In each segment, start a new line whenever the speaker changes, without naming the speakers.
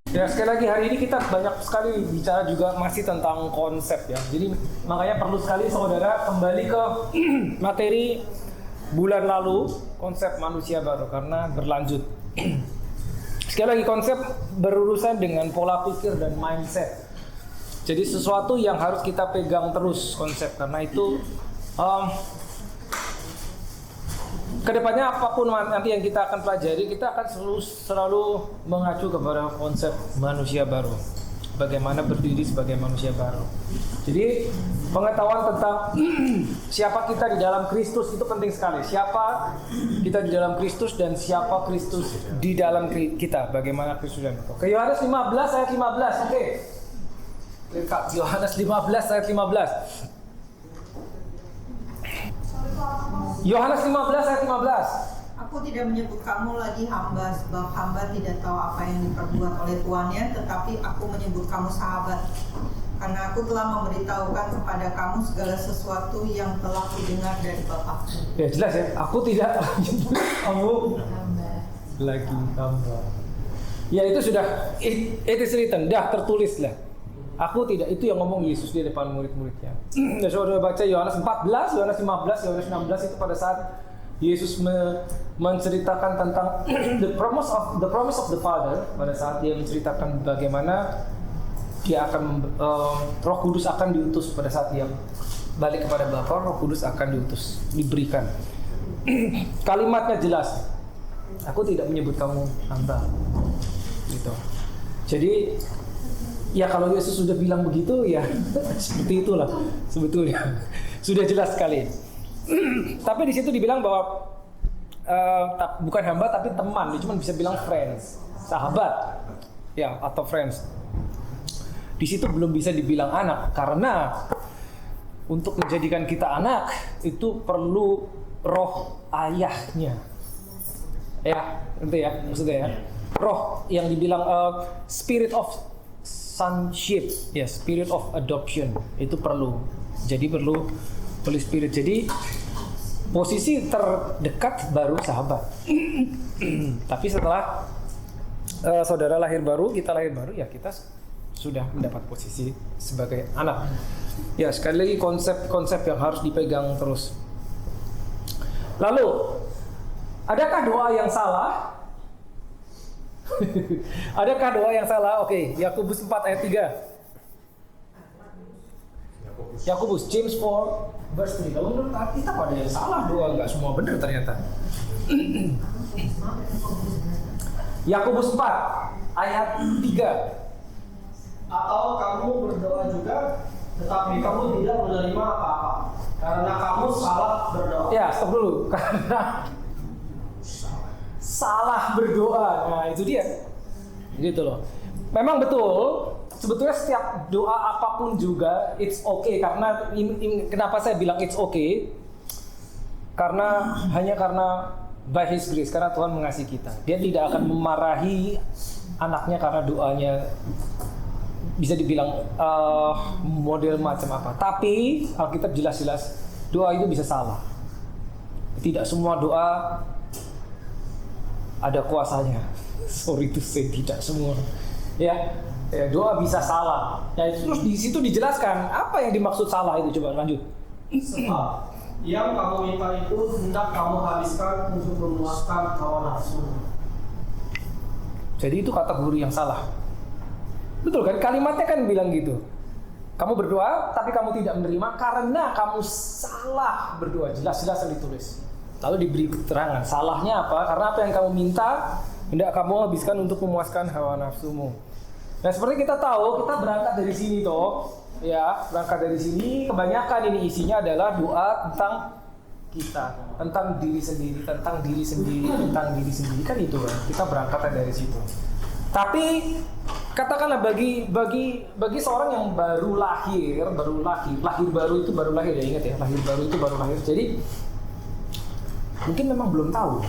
Ya, sekali lagi hari ini kita banyak sekali bicara juga masih tentang konsep ya. Jadi makanya perlu sekali saudara kembali ke materi bulan lalu, konsep manusia baru, karena berlanjut. Sekali lagi, konsep berurusan dengan pola pikir dan mindset. Jadi sesuatu yang harus kita pegang terus konsep, karena itu kedepannya apapun nanti yang kita akan pelajari, kita akan selalu mengacu kepada konsep manusia baru. Bagaimana berdiri sebagai manusia baru. Jadi pengetahuan tentang siapa kita di dalam Kristus itu penting sekali. Siapa kita di dalam Kristus dan siapa Kristus di dalam kita. Bagaimana Kristus dan kita. Ke Yohanes 15 ayat 15. Oke. Lengkap. Yohanes 15 ayat 15. Yohanes 15 ayat 15.
Aku tidak menyebut kamu lagi hamba, sebab hamba tidak tahu apa yang diperbuat oleh tuannya, tetapi aku menyebut kamu sahabat. Karena aku telah memberitahukan kepada kamu segala sesuatu yang telah kudengar dari Bapa.
Ya jelas ya, aku tidak menyebut kamu lagi hamba. Ya itu sudah, it is written, dah tertulis lah. Aku tidak, itu yang ngomong Yesus di depan murid-muridnya. Ya, saudara baca Yohanes 14, Yohanes 15, Yohanes 16 itu pada saat Yesus menceritakan tentang the promise of the Father, pada saat dia menceritakan bagaimana dia akan Roh Kudus akan diutus pada saat dia balik kepada Bapa, Roh Kudus akan diutus, diberikan. Kalimatnya jelas. Aku tidak menyebut kamu hamba. Gitu. Jadi ya kalau Yesus sudah bilang begitu ya seperti itulah sebetulnya. Sudah jelas sekali. Tapi di situ dibilang bahwa bukan hamba tapi teman, dia cuma bisa bilang friends, sahabat, ya atau friends. Di situ belum bisa dibilang anak karena untuk menjadikan kita anak itu perlu roh ayahnya, ya, itu ya maksudnya ya, roh yang dibilang spirit of sonship, ya spirit of adoption itu perlu. Jadi perlu Holy Spirit. Jadi posisi terdekat baru sahabat. Tapi setelah saudara lahir baru, kita lahir baru, ya kita sudah mendapat posisi sebagai anak. Ya sekali lagi konsep-konsep yang harus dipegang terus. Lalu, adakah doa yang salah? Adakah doa yang salah? Oke, Yakobus 4 ayat 3. Yakobus, James 4 verse 3. Kalau menurut kita pada yang salah doa, nggak semua benar ternyata. Yakobus 4 ayat 3.
Atau kamu berdoa juga, tetapi kamu tidak menerima apa-apa, karena kamu salah berdoa.
Ya, stop dulu. Karena salah berdoa. Nah, itu dia. Gitu loh. Memang betul. Sebetulnya setiap doa apapun juga it's okay, karena kenapa saya bilang it's okay? Karena hanya karena by His grace, karena Tuhan mengasihi kita. Dia tidak akan memarahi anaknya karena doanya bisa dibilang model macam apa. Tapi Alkitab jelas-jelas doa itu bisa salah. Tidak semua doa ada kuasanya. Sorry to say, tidak semua. Ya, doa bisa salah. Ya, terus di situ dijelaskan apa yang dimaksud salah itu. Coba lanjut.
Sebab yang kamu minta itu hendak kamu habiskan untuk memuaskan hawa nafsu.
Jadi itu kategori yang salah. Betul kan? Kalimatnya kan bilang gitu. Kamu berdoa tapi kamu tidak menerima karena kamu salah berdoa. Jelas-jelas ditulis. Lalu diberi keterangan. Salahnya apa? Karena apa yang kamu minta hendak kamu habiskan untuk memuaskan hawa nafsumu. Nah, seperti kita tahu, kita berangkat dari sini toh, ya, berangkat dari sini. Kebanyakan ini isinya adalah doa tentang kita, tentang diri sendiri, tentang diri sendiri, tentang diri sendiri, kan itu kan. Kita berangkat dari situ. Tapi katakanlah bagi seorang yang baru lahir baru itu baru lahir, ya ingat ya, lahir baru itu baru lahir. Jadi mungkin memang belum tahu.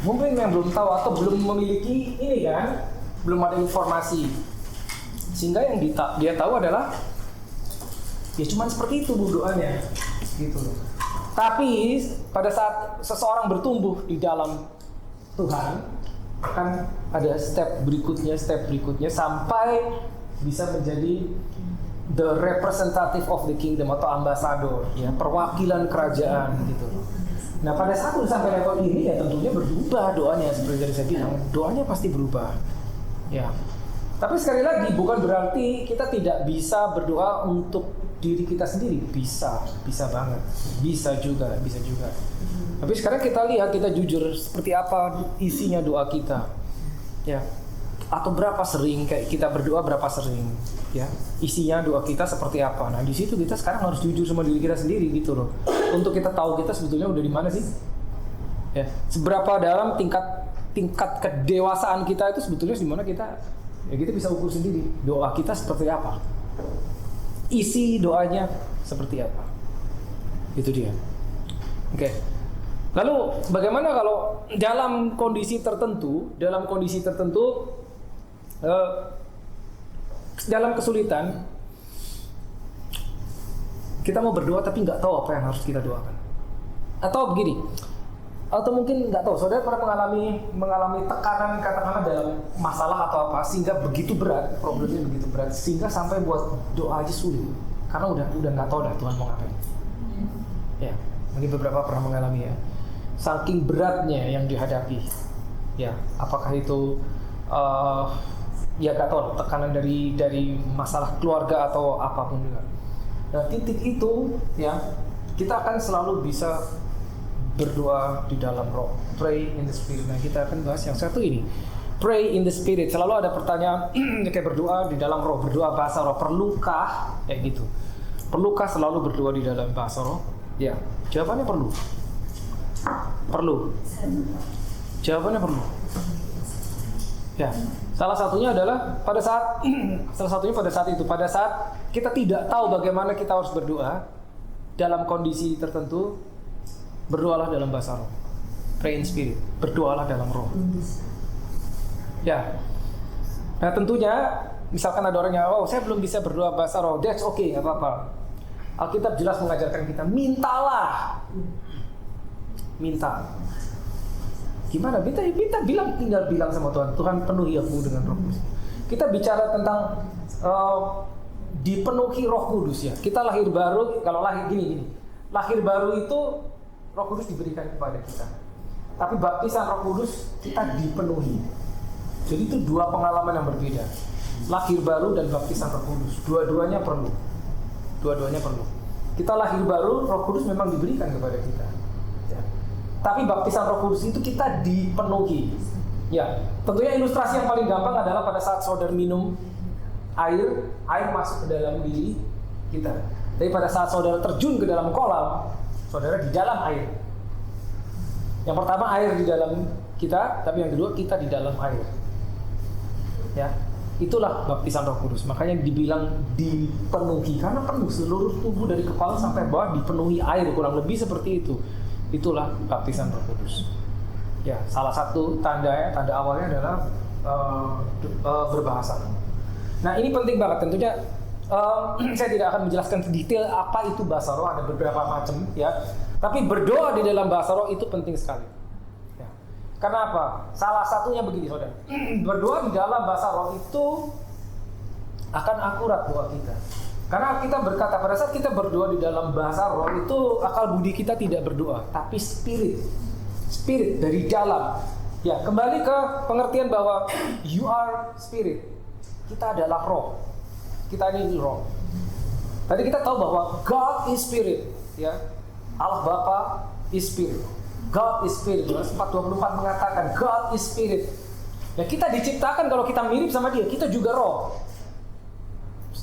Mungkin yang belum tahu atau belum memiliki ini kan, belum ada informasi, sehingga yang dia tahu adalah ya cuman seperti itu doanya gitu loh. Tapi pada saat seseorang bertumbuh di dalam Tuhan, akan ada step berikutnya sampai bisa menjadi the representative of the kingdom atau ambassador, ya, perwakilan kerajaan gitu. Nah, pada saat udah sampai level ini ya tentunya berubah doanya, seperti tadi saya bilang, doanya pasti berubah. Ya. Tapi sekali lagi bukan berarti kita tidak bisa berdoa untuk diri kita sendiri. Bisa banget. Bisa juga. Tapi sekarang kita lihat, kita jujur seperti apa isinya doa kita. Ya. Atau berapa sering kayak kita berdoa, berapa sering, ya, isinya doa kita seperti apa. Nah, di situ kita sekarang harus jujur sama diri kita sendiri gitu loh, untuk kita tahu kita sebetulnya udah di mana sih, ya, seberapa dalam tingkat kedewasaan kita itu sebetulnya di mana kita, ya, kita bisa ukur sendiri doa kita seperti apa, isi doanya seperti apa, itu dia. Oke. Lalu bagaimana kalau dalam kondisi tertentu dalam kesulitan kita mau berdoa tapi nggak tahu apa yang harus kita doakan, atau begini, atau mungkin nggak tahu, saudara pernah mengalami tekanan katakanlah dalam masalah atau apa sehingga begitu berat, problemnya begitu berat sehingga sampai buat doa aja sulit karena udah nggak tahu dah Tuhan mau ngapain. Ya, mungkin beberapa pernah mengalami, ya, saking beratnya yang dihadapi, ya, apakah itu ya gak tahu, tekanan dari masalah keluarga atau apapun juga. Nah, titik itu, ya, kita akan selalu bisa berdoa di dalam roh, pray in the spirit. Nah, kita akan bahas yang satu ini, pray in the spirit. Selalu ada pertanyaan kayak berdoa di dalam roh, berdoa bahasa roh, perlukah kayak gitu, perlukah selalu berdoa di dalam bahasa roh? Ya, jawabannya perlu. Jawabannya perlu. Ya, salah satunya adalah pada saat kita tidak tahu bagaimana kita harus berdoa dalam kondisi tertentu, berdoalah dalam bahasa roh. Pray in spirit, berdoalah dalam roh. Ya. Nah, tentunya misalkan ada orang yang, oh, saya belum bisa berdoa bahasa roh, that's okay, nggak apa-apa. Alkitab jelas mengajarkan kita, mintalah. Minta. Gimana? Kita tinggal bilang sama Tuhan, Tuhan penuhi aku dengan Roh Kudus. Kita bicara tentang dipenuhi Roh Kudus, ya. Kita lahir baru, kalau lahir gini. Lahir baru itu Roh Kudus diberikan kepada kita. Tapi baptisan Roh Kudus kita dipenuhi. Jadi itu dua pengalaman yang berbeda. Lahir baru dan baptisan Roh Kudus, dua-duanya perlu. Kita lahir baru, Roh Kudus memang diberikan kepada kita. Tapi baptisan Roh Kudus itu kita dipenuhi. Ya, tentunya ilustrasi yang paling gampang adalah pada saat saudara minum air masuk ke dalam diri kita. Tapi pada saat saudara terjun ke dalam kolam, saudara di dalam air. Yang pertama air di dalam kita, tapi yang kedua kita di dalam air. Ya, itulah baptisan Roh Kudus. Makanya dibilang dipenuhi karena penuh seluruh tubuh dari kepala sampai bawah dipenuhi air, kurang lebih seperti itu. Itulah baptisan Roh Kudus. Ya, salah satu tanda awalnya adalah berbahasa. Nah, ini penting banget tentunya. Saya tidak akan menjelaskan detail apa itu bahasa roh, ada beberapa macam, ya. Tapi berdoa di dalam bahasa roh itu penting sekali. Ya. Karena apa? Salah satunya begini, saudara. Berdoa di dalam bahasa roh itu akan akurat doa kita. Karena kita berkata pada saat kita berdoa di dalam bahasa roh itu akal budi kita tidak berdoa, tapi spirit dari dalam. Ya, kembali ke pengertian bahwa you are spirit. Kita adalah roh. Kita ini roh. Tadi kita tahu bahwa God is spirit, ya. Allah Bapa is spirit. God is spirit. Yohanes 4:24 mengatakan God is spirit. Ya, kita diciptakan kalau kita mirip sama Dia, kita juga roh.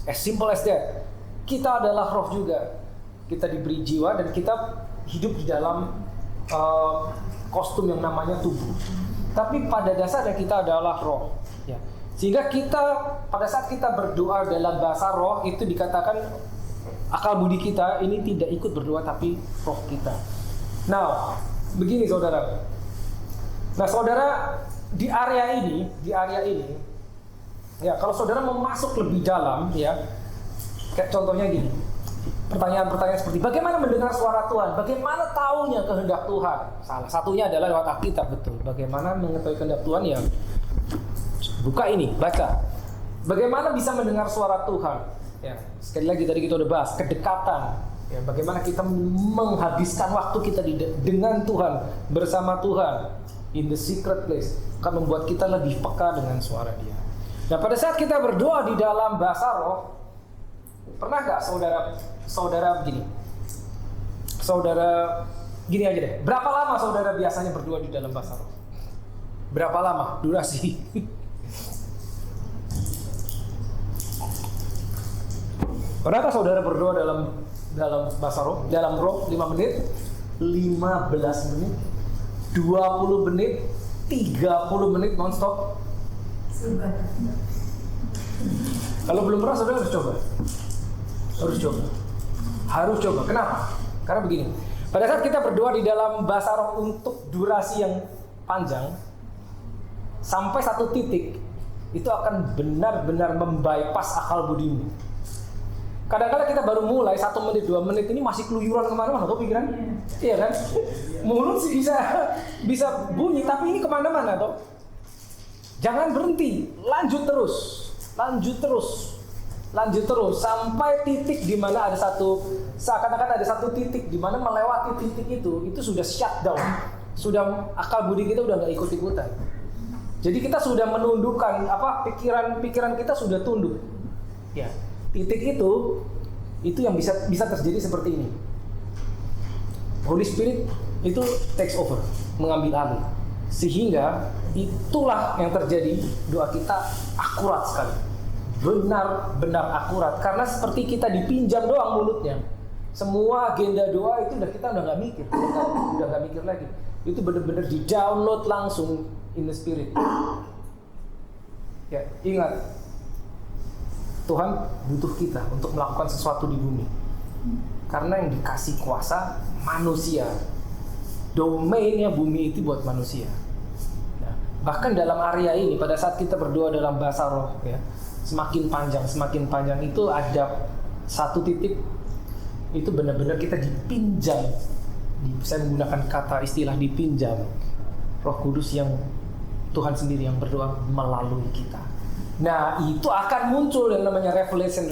As simple as that. Kita adalah roh juga. Kita diberi jiwa dan kita hidup di dalam kostum yang namanya tubuh. Tapi pada dasarnya kita adalah roh. Ya. Sehingga kita pada saat kita berdoa dalam bahasa roh itu dikatakan akal budi kita ini tidak ikut berdoa tapi roh kita. Nah, begini saudara. Nah, saudara di area ini, ya kalau saudara mau masuk lebih dalam, ya, kayak contohnya gini, pertanyaan-pertanyaan seperti bagaimana mendengar suara Tuhan, bagaimana taunya kehendak Tuhan. Salah satunya adalah lewat Alkitab, betul. Bagaimana mengetahui kehendak Tuhan, ya buka ini, baca. Bagaimana bisa mendengar suara Tuhan? Ya, sekali lagi tadi kita udah bahas kedekatan. Ya, bagaimana kita menghabiskan waktu kita dengan Tuhan, bersama Tuhan in the secret place akan membuat kita lebih peka dengan suara Dia. Nah, pada saat kita berdoa di dalam bahasa roh, pernah gak saudara begini? Saudara gini aja deh. Berapa lama saudara biasanya berdoa di dalam bahasa roh? Berapa lama durasi? Pernahkah saudara berdoa dalam bahasa roh? Dalam roh 5 menit, 15 menit, 20 menit, 30 menit non-stop? Kalau belum pernah, saudara harus coba. Harus coba. Kenapa? Karena begini. Pada saat kita berdoa di dalam bahasa roh untuk durasi yang panjang, sampai satu titik, itu akan benar-benar membypass akal budimu. Kadang-kadang kita baru mulai 1 menit, 2 menit ini masih keluyuran kemana-mana, tuh pikiran? Iya kan? Mulut sih bisa bunyi, tapi ini kemana-mana, toh. Jangan berhenti, lanjut terus sampai titik di mana seakan-akan ada satu titik di mana melewati titik itu sudah shutdown, sudah akal budi kita udah nggak ikut-ikutan. Jadi kita sudah menundukkan pikiran kita sudah tunduk. Ya. Titik itu yang bisa terjadi seperti ini. Holy Spirit itu takes over, mengambil alih. Sehingga itulah yang terjadi, doa kita akurat sekali. Benar-benar akurat. Karena seperti kita dipinjam doang mulutnya. Semua agenda doa itu kita udah nggak mikir, udah nggak mikir lagi. Itu benar-benar di-download langsung in the Spirit. Ya, ingat. Tuhan butuh kita untuk melakukan sesuatu di bumi. Karena yang dikasih kuasa manusia. Domainnya bumi itu buat manusia. Nah, bahkan dalam area ini, pada saat kita berdoa dalam bahasa roh, ya, semakin panjang itu ada satu titik, itu benar-benar kita dipinjam. Saya menggunakan istilah dipinjam. Roh Kudus yang Tuhan sendiri yang berdoa melalui kita. Nah, itu akan muncul yang namanya revelation.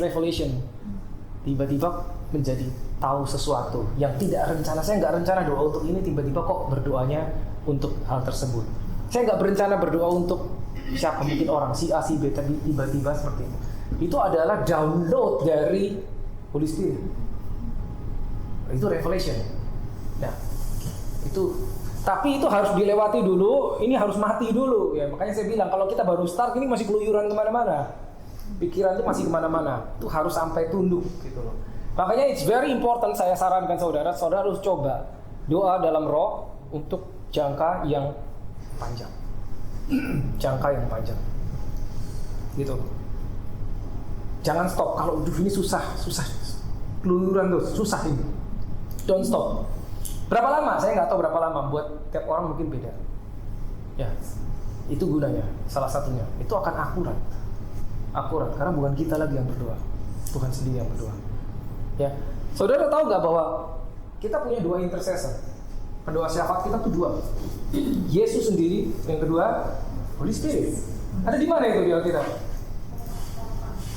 Tiba-tiba menjadi tahu sesuatu yang tidak rencana. Saya nggak rencana doa untuk ini, tiba-tiba kok berdoanya untuk hal tersebut. Saya nggak berencana berdoa untuk siapa, mungkin orang si A, si B, tapi tiba-tiba seperti itu. Itu adalah download dari Holy Spirit. Itu revelation. Nah, tapi itu harus dilewati dulu, ini harus mati dulu. Ya, makanya saya bilang kalau kita baru start ini masih keluyuran kemana-mana. Pikiran itu masih kemana-mana. Itu harus sampai tunduk gitu loh. Makanya it's very important, saya sarankan saudara harus coba doa dalam roh untuk jangka yang panjang. Jangka yang panjang. Gitu. Jangan stop. Kalau ini susah. Keluyuran tuh, susah ini. Don't stop. Berapa lama? Saya nggak tahu berapa lama. Buat tiap orang mungkin beda. Ya, itu gunanya. Salah satunya. Itu akan akurat. Karena bukan kita lagi yang berdoa. Tuhan sendiri yang berdoa. Ya, saudara tahu nggak bahwa kita punya 2 intercessor. Pendoa syafaat kita tuh 2. Yesus sendiri, yang kedua Holy Spirit. Ada di mana itu di Alkitab?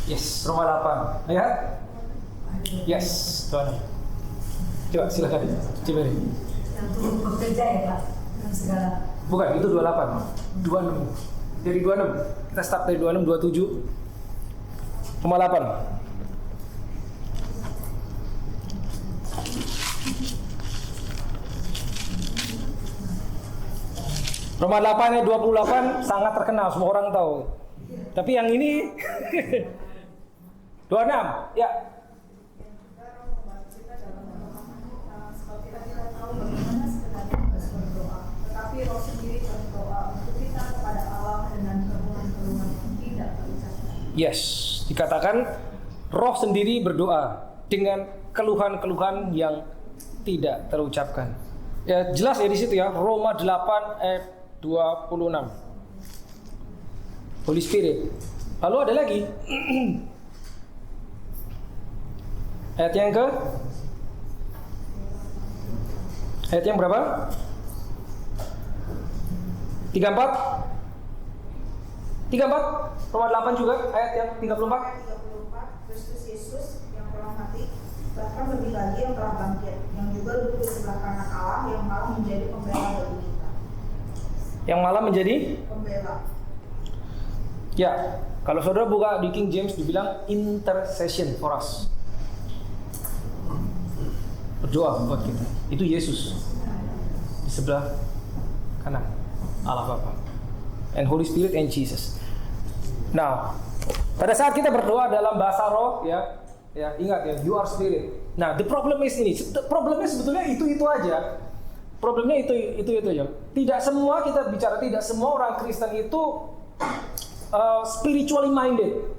Yes, Roma 8. Lihat. Yes, Tuhan. Coba silakan, coba deh.
Yang turut bekerja ya Pak, dengan segala.
Bukan, itu 28, 26. Dari 26, kita start dari 26, 27, 58. Roma 8 ayat 28 sangat terkenal, semua orang tahu. Tapi yang ini 26, ya.
Roh sendiri berdoa untuk kita kepada Allah dengan keluhan-keluhan yang tidak terucapkan.
Yes, dikatakan roh sendiri berdoa dengan keluhan-keluhan yang tidak terucapkan. Ya jelas ya di situ ya, Roma 8 ayat 26. Holy Spirit. Lalu ada lagi Ayat yang berapa? 34? Roma 8 juga, ayat yang 34?
34, Kristus Yesus yang telah mati, bahkan lebih lagi yang telah bangkit, yang juga duduk di sebelah kanan Allah, yang malah menjadi pembela bagi kita.
Yang malah menjadi?
Pembela.
Ya, kalau saudara buka di King James dibilang intercession for us. Berdoa buat kita. Itu Yesus di sebelah kanan Allah Bapa. And Holy Spirit and Jesus. Nah, pada saat kita berdoa dalam bahasa roh, ya ingat ya, you are spirit. Nah, the problem is ini. Problemnya sebetulnya itu aja. Problemnya itu aja. Tidak semua kita bicara, tidak semua orang Kristen itu spiritually minded.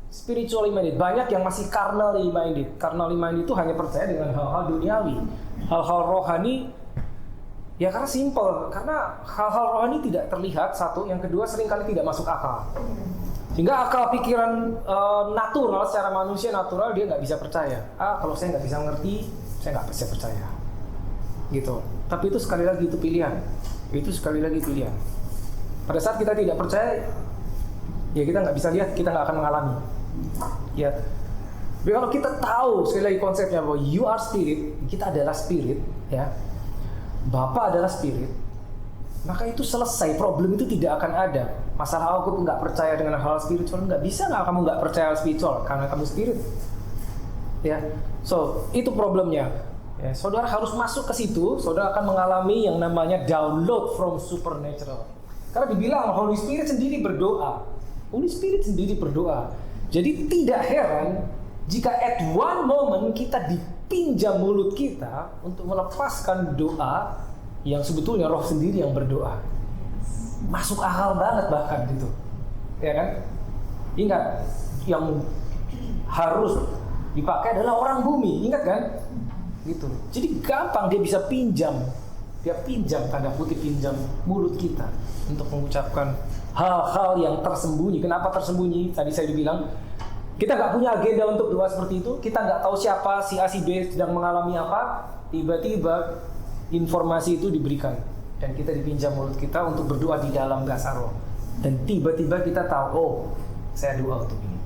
Spiritually minded. Banyak yang masih carnally minded. Carnally minded itu hanya percaya dengan hal-hal duniawi, hal-hal rohani. Ya karena simple, karena hal-hal rohani tidak terlihat, satu, yang kedua seringkali tidak masuk akal. Sehingga akal pikiran natural, secara manusia natural dia nggak bisa percaya. Kalau saya nggak bisa ngerti, saya nggak bisa percaya. Gitu. Tapi itu sekali lagi itu pilihan. Itu sekali lagi pilihan. Pada saat kita tidak percaya, ya kita nggak bisa lihat, kita nggak akan mengalami. Ya. Tapi kalau kita tahu sekali lagi konsepnya bahwa you are spirit, kita adalah spirit, ya. Bapa adalah spirit, maka itu selesai, problem itu tidak akan ada. Masalah aku nggak percaya dengan hal spiritual, nggak bisa nggak kamu nggak percaya spiritual karena kamu spirit, ya. So itu problemnya. Ya, saudara harus masuk ke situ, saudara akan mengalami yang namanya download from supernatural. Karena dibilang Holy Spirit sendiri berdoa, Holy Spirit sendiri berdoa. Jadi tidak heran jika at one moment kita dipinjam mulut kita untuk melepaskan doa yang sebetulnya roh sendiri yang berdoa. Masuk akal banget bahkan gitu. Ya kan? Ingat, yang harus dipakai adalah orang bumi, ingat kan? Gitu. Jadi gampang dia bisa pinjam. Dia pinjam, tanda kutip pinjam mulut kita untuk mengucapkan hal-hal yang tersembunyi. Kenapa tersembunyi? Tadi saya dibilang kita nggak punya agenda untuk doa seperti itu. Kita nggak tahu siapa si A si B sedang mengalami apa. Tiba-tiba informasi itu diberikan dan kita dipinjam mulut kita untuk berdoa di dalam bahasa roh. Dan tiba-tiba kita tahu, oh, saya doa untuk ini.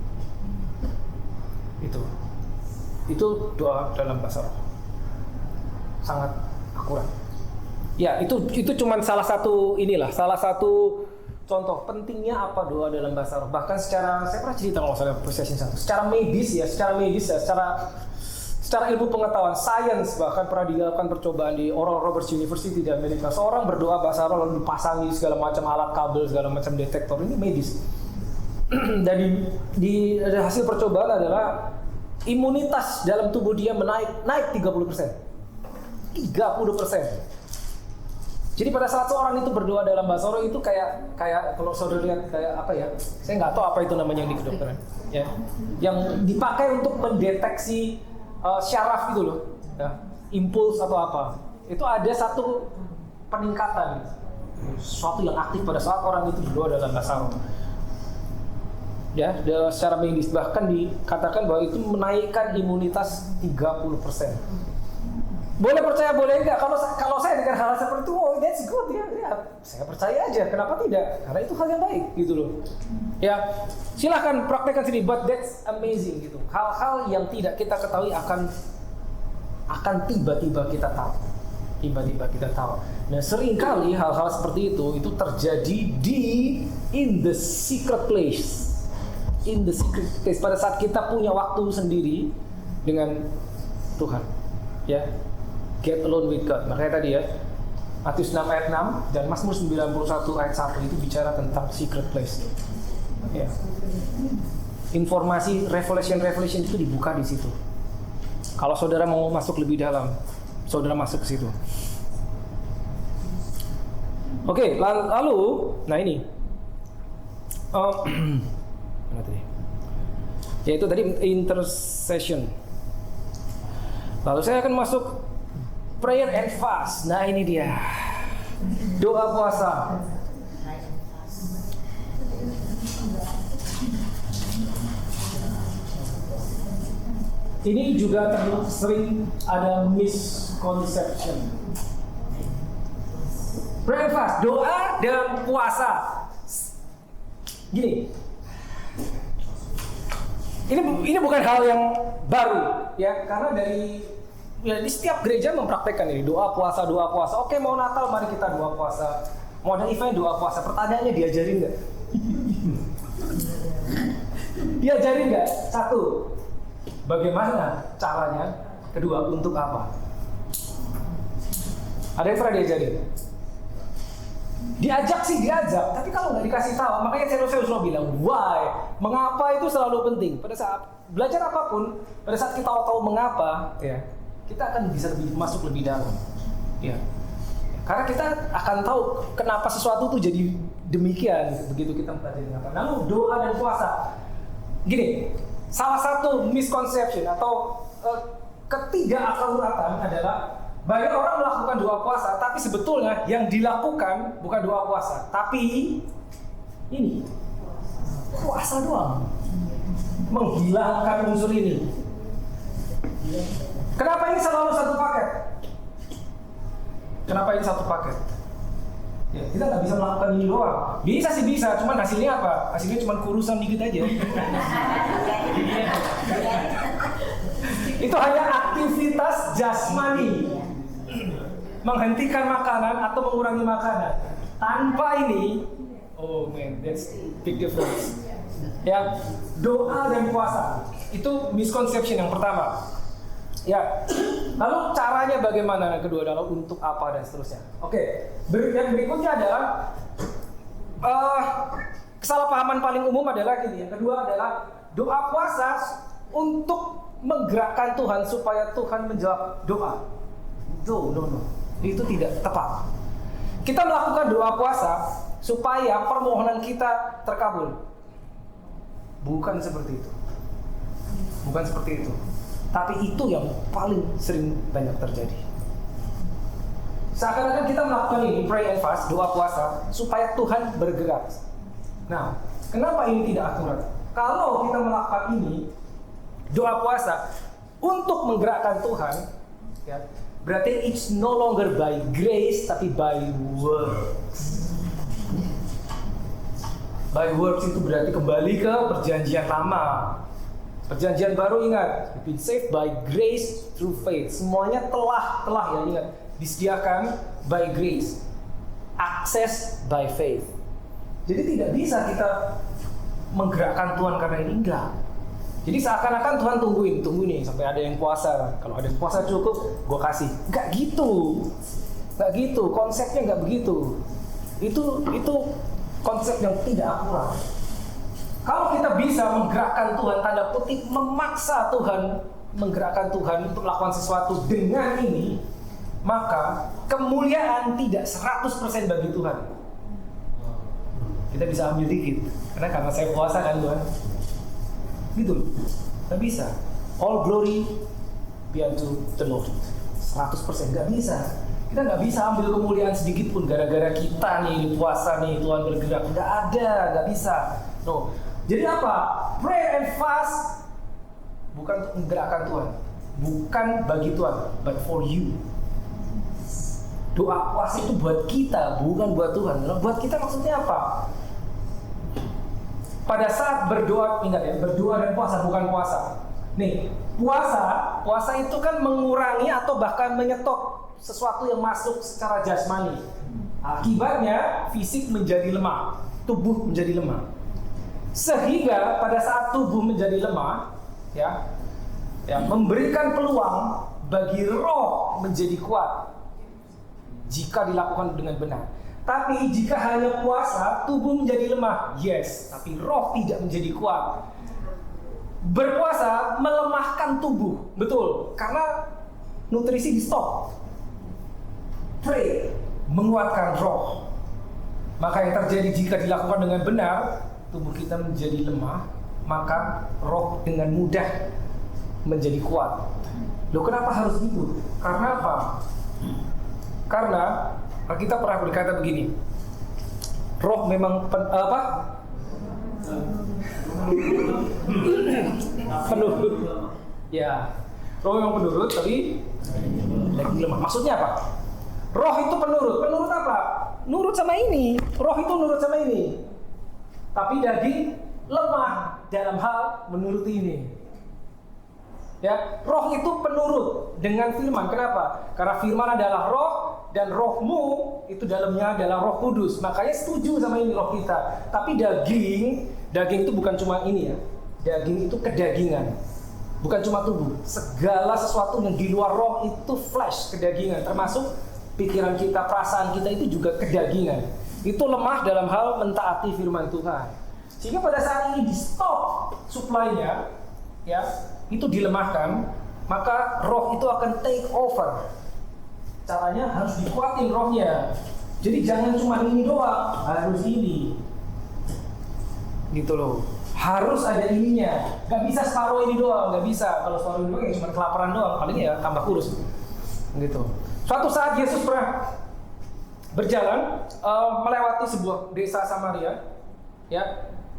Itu doa dalam bahasa roh. Sangat akurat. Ya, itu cuma salah satu contoh pentingnya apa doa dalam bahasa roh. Bahkan saya pernah cerita kalau salah session 1. Secara medis, secara ilmu pengetahuan, sains bahkan pernah dilakukan percobaan di Oral Roberts University di Amerika. Seorang berdoa bahasa roh lalu dipasangi segala macam alat kabel, segala macam detektor, ini medis. Dan di hasil percobaan adalah imunitas dalam tubuh dia naik 30%. 30%. Jadi pada saat seorang itu berdoa dalam bahasa roh itu kayak kalau saudara lihat kayak apa ya? Saya nggak tahu apa itu namanya di kedokteran. Ya, yang dipakai untuk mendeteksi syaraf itu loh, ya, impuls atau apa. Itu ada satu peningkatan, sesuatu yang aktif pada saat orang itu berdoa dalam bahasa roh. Ya, secara medis bahkan dikatakan bahwa itu menaikkan imunitas 30%. Boleh percaya, boleh enggak. Kalau saya dengar hal seperti itu, oh that's good ya. Saya percaya aja. Kenapa tidak? Karena itu hal yang baik gitu loh. Ya, silahkan praktekkan sendiri. But that's amazing gitu. Hal-hal yang tidak kita ketahui akan tiba-tiba kita tahu. Tiba-tiba kita tahu. Nah, seringkali hal-hal seperti itu terjadi in the secret place. In the secret place pada saat kita punya waktu sendiri dengan Tuhan. Ya. Get alone with God. Makanya tadi ya, Matius 6 ayat 6 dan Mazmur 91 ayat 1 itu bicara tentang secret place. Ya. Informasi revelation itu dibuka di situ. Kalau saudara mau masuk lebih dalam, saudara masuk ke situ. Oke, lalu, nah ini, mana tadi? Yaitu tadi intercession. Lalu saya akan masuk prayer and fast. Nah ini dia, doa puasa. Ini juga sering ada misconception. Pray and fast, doa dan puasa. Gini, ini bukan hal yang baru ya, karena di setiap gereja mempraktekkan ini doa puasa. Oke, mau Natal mari kita doa puasa. Mau ada event doa puasa. Pertanyaannya diajarin nggak? Diajarin nggak? Satu, bagaimana caranya? Kedua, untuk apa? Ada yang pernah diajarin? Diajak sih diajak, tapi kalau nggak dikasih tahu, makanya saya selalu bilang why, mengapa itu selalu penting. Pada saat belajar apapun, pada saat kita tahu mengapa, ya, kita akan bisa masuk lebih dalam, ya. Karena kita akan tahu kenapa sesuatu itu jadi demikian begitu kita mempelajari mengapa. Lalu doa dan puasa, gini, salah satu misconception atau ketidakakuratan adalah banyak orang melakukan doa puasa, tapi sebetulnya yang dilakukan bukan doa puasa, tapi ini puasa doang, menghilangkan unsur ini. Kenapa ini selalu satu paket? Kenapa ini satu paket? Ya, kita nggak bisa melakukan ini doang. Bisa sih bisa, cuman hasilnya apa? Hasilnya cuma kurusan dikit aja. Itu hanya aktivitas jasmani. Menghentikan makanan atau mengurangi makanan. Tanpa ini, oh man, that's big difference. Ya, doa dan puasa itu misconception yang pertama. Ya, lalu caranya bagaimana? Yang kedua adalah untuk apa dan seterusnya. Oke, yang berikutnya adalah kesalahpahaman paling umum adalah gini. Yang kedua adalah doa puasa untuk menggerakkan Tuhan supaya Tuhan menjawab doa. No. Itu tidak tepat. Kita melakukan doa puasa supaya permohonan kita terkabul. Bukan seperti itu. Bukan seperti itu. Tapi itu yang paling sering banyak terjadi. Seakan-akan kita melakukan ini, pray and fast, doa puasa, supaya Tuhan bergerak. Nah, kenapa ini tidak akurat? Kalau kita melakukan ini, doa puasa, untuk menggerakkan Tuhan, ya, berarti it's no longer by grace, tapi by works. By works itu berarti kembali ke perjanjian lama. Perjanjian baru ingat, you've been saved by grace through faith. Semuanya telah ya ingat, disediakan by grace, access by faith. Jadi tidak bisa kita menggerakkan Tuhan karena ini, enggak. Jadi seakan-akan Tuhan tungguin nih sampai ada yang puasa. Kalau ada yang puasa cukup, gue kasih. Enggak gitu, konsepnya enggak begitu. Itu konsep yang tidak akurat. Kalau kita bisa menggerakkan Tuhan, tanda kutip memaksa Tuhan, menggerakkan Tuhan untuk melakukan sesuatu dengan ini, maka kemuliaan tidak 100% bagi Tuhan. Kita bisa ambil dikit, karena saya puasa kan Tuhan. Gitu loh, nggak bisa. All glory be unto the Lord. 100% nggak bisa. Kita nggak bisa ambil kemuliaan sedikit pun gara-gara kita nih puasa nih Tuhan bergerak. Nggak bisa. No. Jadi apa? Pray and fast bukan untuk menggerakkan Tuhan, bukan bagi Tuhan, but for you. Doa puasa itu buat kita, bukan buat Tuhan. Buat kita maksudnya apa? Pada saat berdoa, ingat ya, berdoa dan puasa bukan puasa. Nih, puasa itu kan mengurangi atau bahkan menyetop sesuatu yang masuk secara jasmani. Akibatnya fisik menjadi lemah, tubuh menjadi lemah. Sehingga pada saat tubuh menjadi lemah, ya memberikan peluang bagi roh menjadi kuat jika dilakukan dengan benar. Tapi jika hanya puasa, tubuh menjadi lemah, yes, tapi roh tidak menjadi kuat. Berpuasa melemahkan tubuh, betul, karena nutrisi di stop. Pray menguatkan roh. Maka yang terjadi jika dilakukan dengan benar, tubuh kita menjadi lemah, maka roh dengan mudah menjadi kuat. Loh, kenapa harus gitu? Karena apa? Karena kita pernah berkata begini, roh memang penuh Ya, roh yang penurut tapi daging lemah. Maksudnya apa? Roh itu penurut. Penurut apa? Nurut sama ini. Roh itu nurut sama ini. Tapi daging lemah dalam hal menuruti ini. Ya, roh itu penurut dengan firman. Kenapa? Karena firman adalah roh dan rohmu itu dalamnya adalah Roh Kudus. Makanya setuju sama ini roh kita. Tapi daging itu bukan cuma ini ya. Daging itu kedagingan. Bukan cuma tubuh. Segala sesuatu yang di luar roh itu flesh, kedagingan, termasuk pikiran kita, perasaan kita itu juga kedagingan. Itu lemah dalam hal mentaati firman Tuhan. Sehingga pada saat ini di stop supply-nya, ya, itu dilemahkan, maka roh itu akan take over. Caranya harus dikuatin rohnya. Jadi jangan cuma ini doang, harus ini. Gitu loh. Harus ada ininya. Gak bisa separuh ini doang, gak bisa. Kalau separuh ini doang ya cuma kelaparan doang, paling ya tambah kurus. Gitu. Suatu saat Yesus pernah berjalan melewati sebuah desa Samaria. Ya,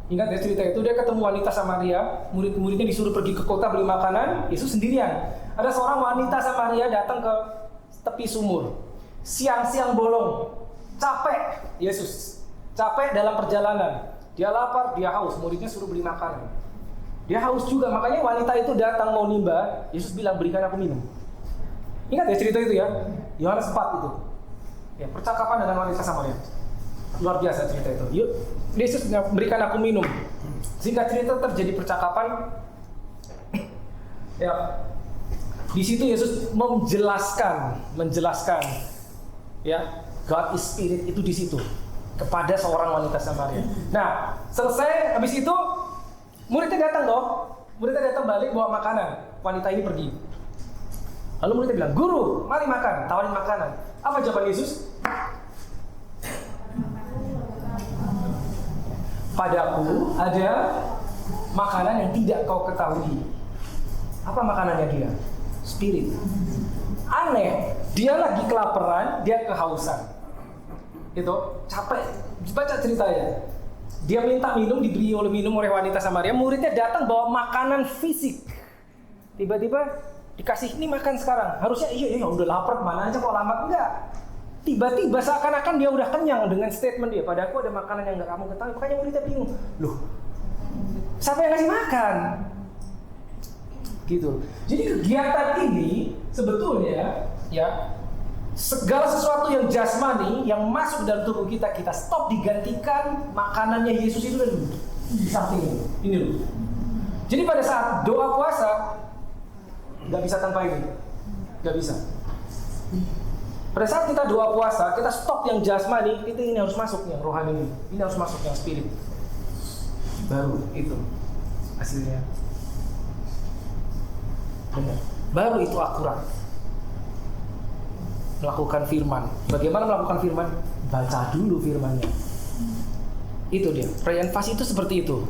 ingat ya cerita itu, dia ketemu wanita Samaria, murid-muridnya disuruh pergi ke kota beli makanan, Yesus sendirian. Ada seorang wanita Samaria datang ke tepi sumur. Siang-siang bolong, capek Yesus. Capek dalam perjalanan. Dia lapar, dia haus, muridnya suruh beli makanan. Dia haus juga, makanya wanita itu datang mau nimba, Yesus bilang, berikan aku minum. Ingat ya cerita itu ya, Yohanes 4 itu. Ya, percakapan dengan wanita Samaria. Luar biasa cerita itu. Yuk, Yesus berikan aku minum. Singkat cerita terjadi percakapan. Ya, di situ Yesus menjelaskan, ya, God is Spirit itu di situ kepada seorang wanita Samaria. Nah, selesai habis itu muridnya datang loh. Muridnya datang balik bawa makanan. Wanita ini pergi. Lalu muridnya bilang, "Guru, mari makan." Tawarin makanan. Apa jawaban Yesus? "Padaku ada makanan yang tidak kau ketahui." Apa makanannya dia? Spirit. Aneh, dia lagi kelaparan, dia kehausan. Itu capek. Baca ceritanya. Dia minta minum, diberi minum oleh wanita Samaria. Muridnya datang bawa makanan fisik. Tiba-tiba dikasih, "Ini makan sekarang." Harusnya iya udah lapar, mana aja kok lama. Enggak. Tiba-tiba seakan-akan dia udah kenyang dengan statement dia, "Padaku ada makanan yang enggak kamu ketahui." Makanya muridnya bingung. Loh, siapa yang ngasih makan? Gitu. Jadi kegiatan ini sebetulnya ya, segala sesuatu yang jasmani yang masuk dalam tubuh kita, kita stop, digantikan makanannya Yesus itu dulu di samping ini loh. Jadi pada saat doa puasa nggak bisa tanpa ini, nggak bisa. Pada saat kita doa puasa, kita stop yang jasmani, ini harus masuk yang rohani ini harus masuk yang spirit. Baru itu hasilnya. Benar. Baru itu akurat. Melakukan firman. Bagaimana melakukan firman? Baca dulu firmannya. Itu dia. Perayaan fasi itu seperti itu.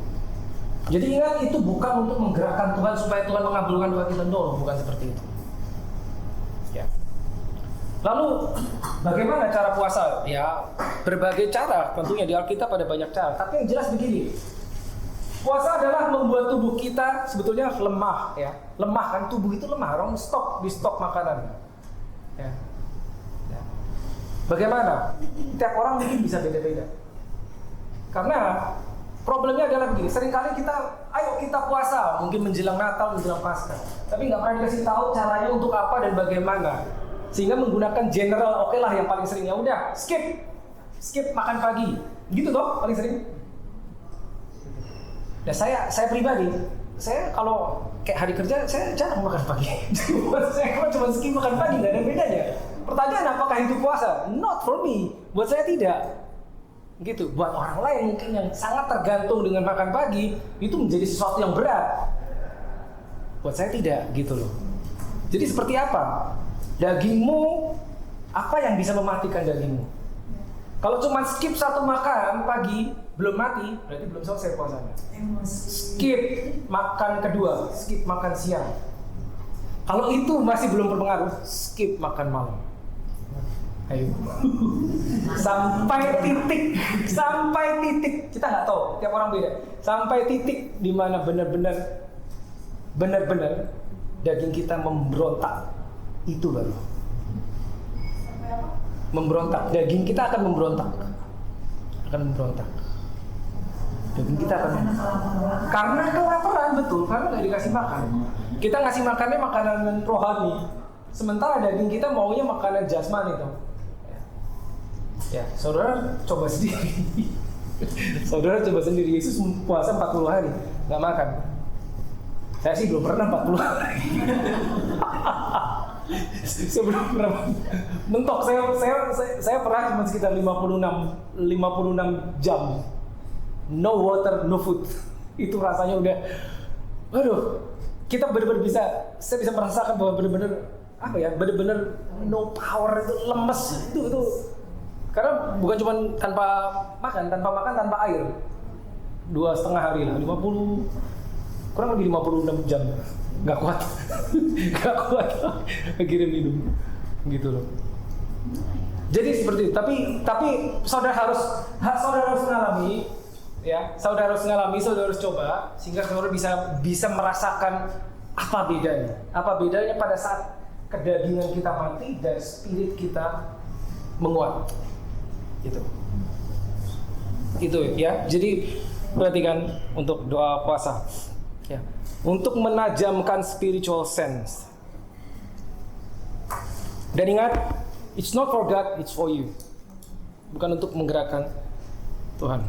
Jadi ingat, itu bukan untuk menggerakkan Tuhan supaya Tuhan mengabulkan doa kita. No, bukan seperti itu. Ya. Lalu bagaimana cara puasa? Ya, berbagai cara. Tentunya di Alkitab ada banyak cara. Tapi yang jelas begini. Puasa adalah membuat tubuh kita sebetulnya lemah, ya. Lemah kan, tubuh itu lemah, orang di stok makanan. Ya. Ya. Bagaimana? Tiap orang mungkin bisa beda-beda. Karena problemnya adalah begini, seringkali ayo kita puasa, mungkin menjelang Natal, menjelang Paskah. Tapi nggak pernah dikasih tahu caranya untuk apa dan bagaimana. Sehingga menggunakan general, oke lah yang paling sering, ya udah, skip makan pagi. Gitu toh, paling sering. Nah, saya pribadi, saya kalau kayak hari kerja, saya jarang makan pagi. Saya kalau cuma skip makan pagi, nggak ada bedanya. Pertanyaan, apakah itu puasa? Not for me. Buat saya tidak. Gitu. Buat orang lain mungkin yang sangat tergantung dengan makan pagi, itu menjadi sesuatu yang berat. Buat saya tidak, gitu loh. Jadi seperti apa? Dagingmu, apa yang bisa mematikan dagingmu? Kalau cuma skip satu makan pagi, belum mati, berarti belum selesai puasanya. Skip makan kedua, skip makan siang. Kalau itu masih belum berpengaruh, skip makan malam. Ayo. Sampai titik, kita nggak tahu, tiap orang beda. Sampai titik di mana benar-benar daging kita memberontak, itu baru
Sampai apa?
memberontak. Daging kita akan memberontak, daging kita akan karena kelaparan, betul, karena nggak dikasih makan. Kita ngasih makannya makanan rohani, sementara daging kita maunya makanan jasmani tuh. Ya, saudara coba sendiri. Saudara coba sendiri, Yesus puasa 40 hari nggak makan. Saya sih belum pernah 40 hari. Saya belum pernah mentok. Saya pernah cuma sekitar 56 jam. No water, no food. Itu rasanya udah, aduh. Kita benar-benar saya bisa merasakan bahwa benar-benar apa ya, benar-benar no power, itu lemes itu. Karena bukan cuma tanpa makan, tanpa air. 2,5 hari lah, 50, kurang lebih 56 jam. Nggak kuat. Akhirnya minum. Gitu loh. Jadi seperti itu. Tapi saudara harus mengalami, ya. Saudara harus coba sehingga saudara bisa merasakan apa bedanya pada saat kedagingan kita mati dan spirit kita menguat. Itu ya. Jadi perhatikan untuk doa puasa ya, untuk menajamkan spiritual sense. Dan ingat, it's not for God, it's for you. Bukan untuk menggerakkan Tuhan.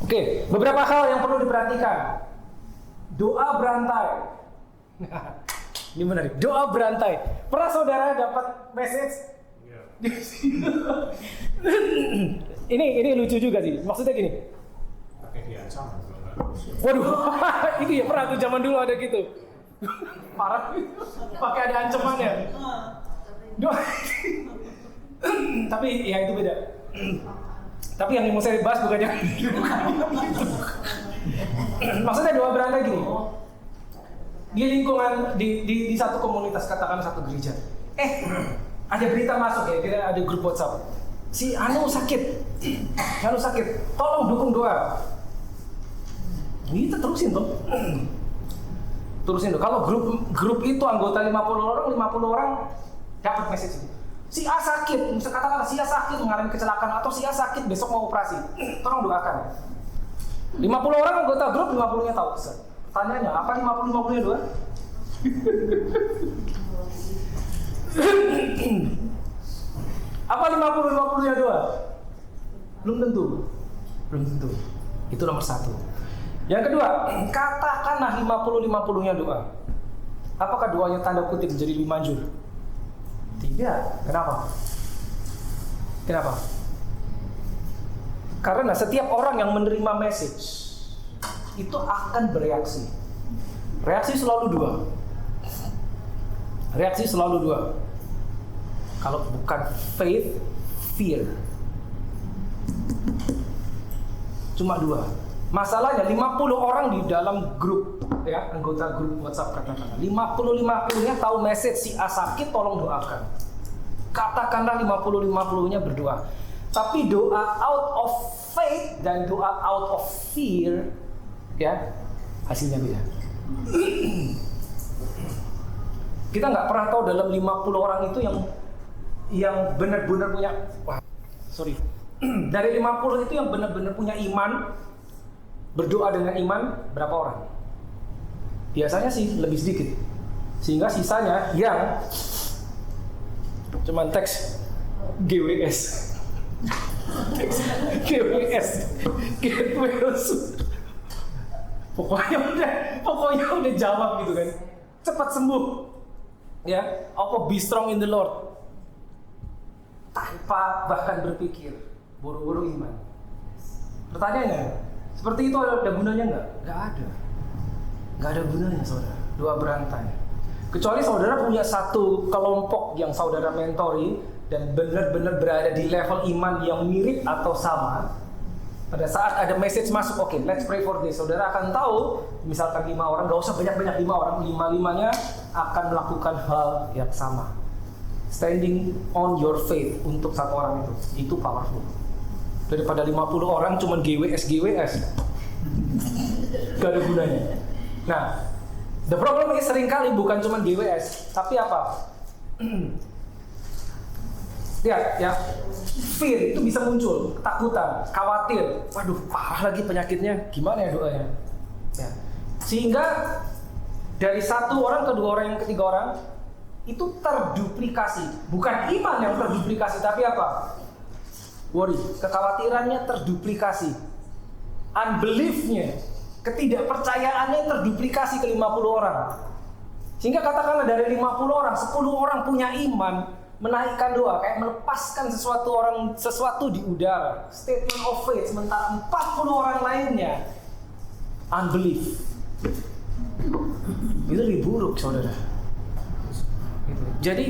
Oke, beberapa hal yang perlu diperhatikan. Doa berantai. Ini menarik. Doa berantai. Pernah saudara dapat message? Ini lucu juga sih. Maksudnya gini. Waduh, itu ya pernah tuh zaman dulu ada gitu. Parah. Pakai ada ancamannya. Doa. Tapi ya itu beda. Tapi yang mau saya bahas bukan yang itu. Maksudnya doa berantai gini. Di lingkungan di satu komunitas, katakan satu gereja. Ada berita masuk ya, kita ada grup WhatsApp. Si Anu sakit, tolong dukung doa. Kita terusin tuh. Kalau grup itu anggota 50 orang dapat message. Si A sakit, misalnya katakan si A sakit mengalami kecelakaan atau si A sakit besok mau operasi. Tolong doakan. 50 orang anggota grup, 50-nya tahu. Tanyanya, apa 50-50-nya doa? Apa 50-50-nya doa? Belum tentu. Itu nomor 1. Yang kedua, katakanlah 50-50-nya doa. Apakah doanya tanda kutip menjadi lebih manjur? Tidak. Kenapa? Karena setiap orang yang menerima message itu akan bereaksi. Reaksi selalu dua. Kalau bukan faith, fear. Cuma 2. Masalahnya 50 orang di dalam grup, ya, anggota grup WhatsApp katakanlah. 50-50-nya tahu message si A sakit, tolong doakan. Katakanlah 50-50-nya berdoa. Tapi doa out of faith dan doa out of fear, ya, hasilnya beda. Kita nggak pernah tahu dalam 50 orang itu yang benar-benar punya, dari 50 itu yang benar-benar punya iman, berdoa dengan iman, berapa orang? Biasanya sih lebih sedikit. Sehingga sisanya yang cuman teks GWS. Pokoknya udah jawab gitu kan. Cepat sembuh. Ya, apa be strong in the Lord. Tanpa bahkan berpikir, buru-buru iman. Pertanyaannya, seperti itu ada gunanya nggak? Nggak ada gunanya, saudara. Doa berantai. Kecuali saudara punya satu kelompok yang saudara mentori dan benar-benar berada di level iman yang mirip atau sama. Pada saat ada message masuk, oke, let's pray for this. Saudara akan tahu, misalkan 5 orang, nggak usah banyak-banyak 5 orang, 5-5-nya akan melakukan hal yang sama. Standing on your faith untuk satu orang itu powerful. Daripada 50 orang cuman GWS. Gak ada gunanya. Nah, The problem is seringkali bukan cuma GWS, tapi apa? Ya, fear itu bisa muncul, ketakutan, khawatir. Waduh, parah lagi penyakitnya, gimana ya doanya? Ya. Sehingga dari satu orang ke dua orang yang ketiga orang itu terduplikasi. Bukan iman yang terduplikasi, tapi apa? Worry, kekhawatirannya terduplikasi. Unbelief-nya, ketidakpercayaannya terduplikasi ke 50 orang. Sehingga katakanlah dari 50 orang, 10 orang punya iman, menaikkan doa, kayak melepaskan sesuatu di udara. Statement of faith, sementara 40 orang lainnya unbelief. Itu lebih buruk, saudara. Gitu. Jadi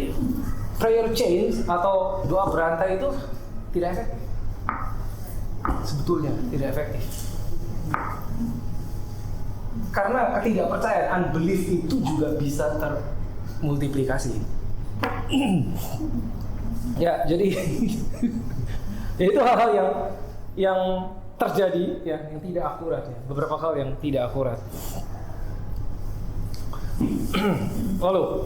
prayer change atau doa berantai itu tidak efektif. Sebetulnya tidak efektif. Karena ketidakpercayaan, unbelief itu juga bisa termultiplikasi. Ya, jadi ya itu hal-hal yang terjadi ya, yang tidak akurat ya. Beberapa hal yang tidak akurat. Lalu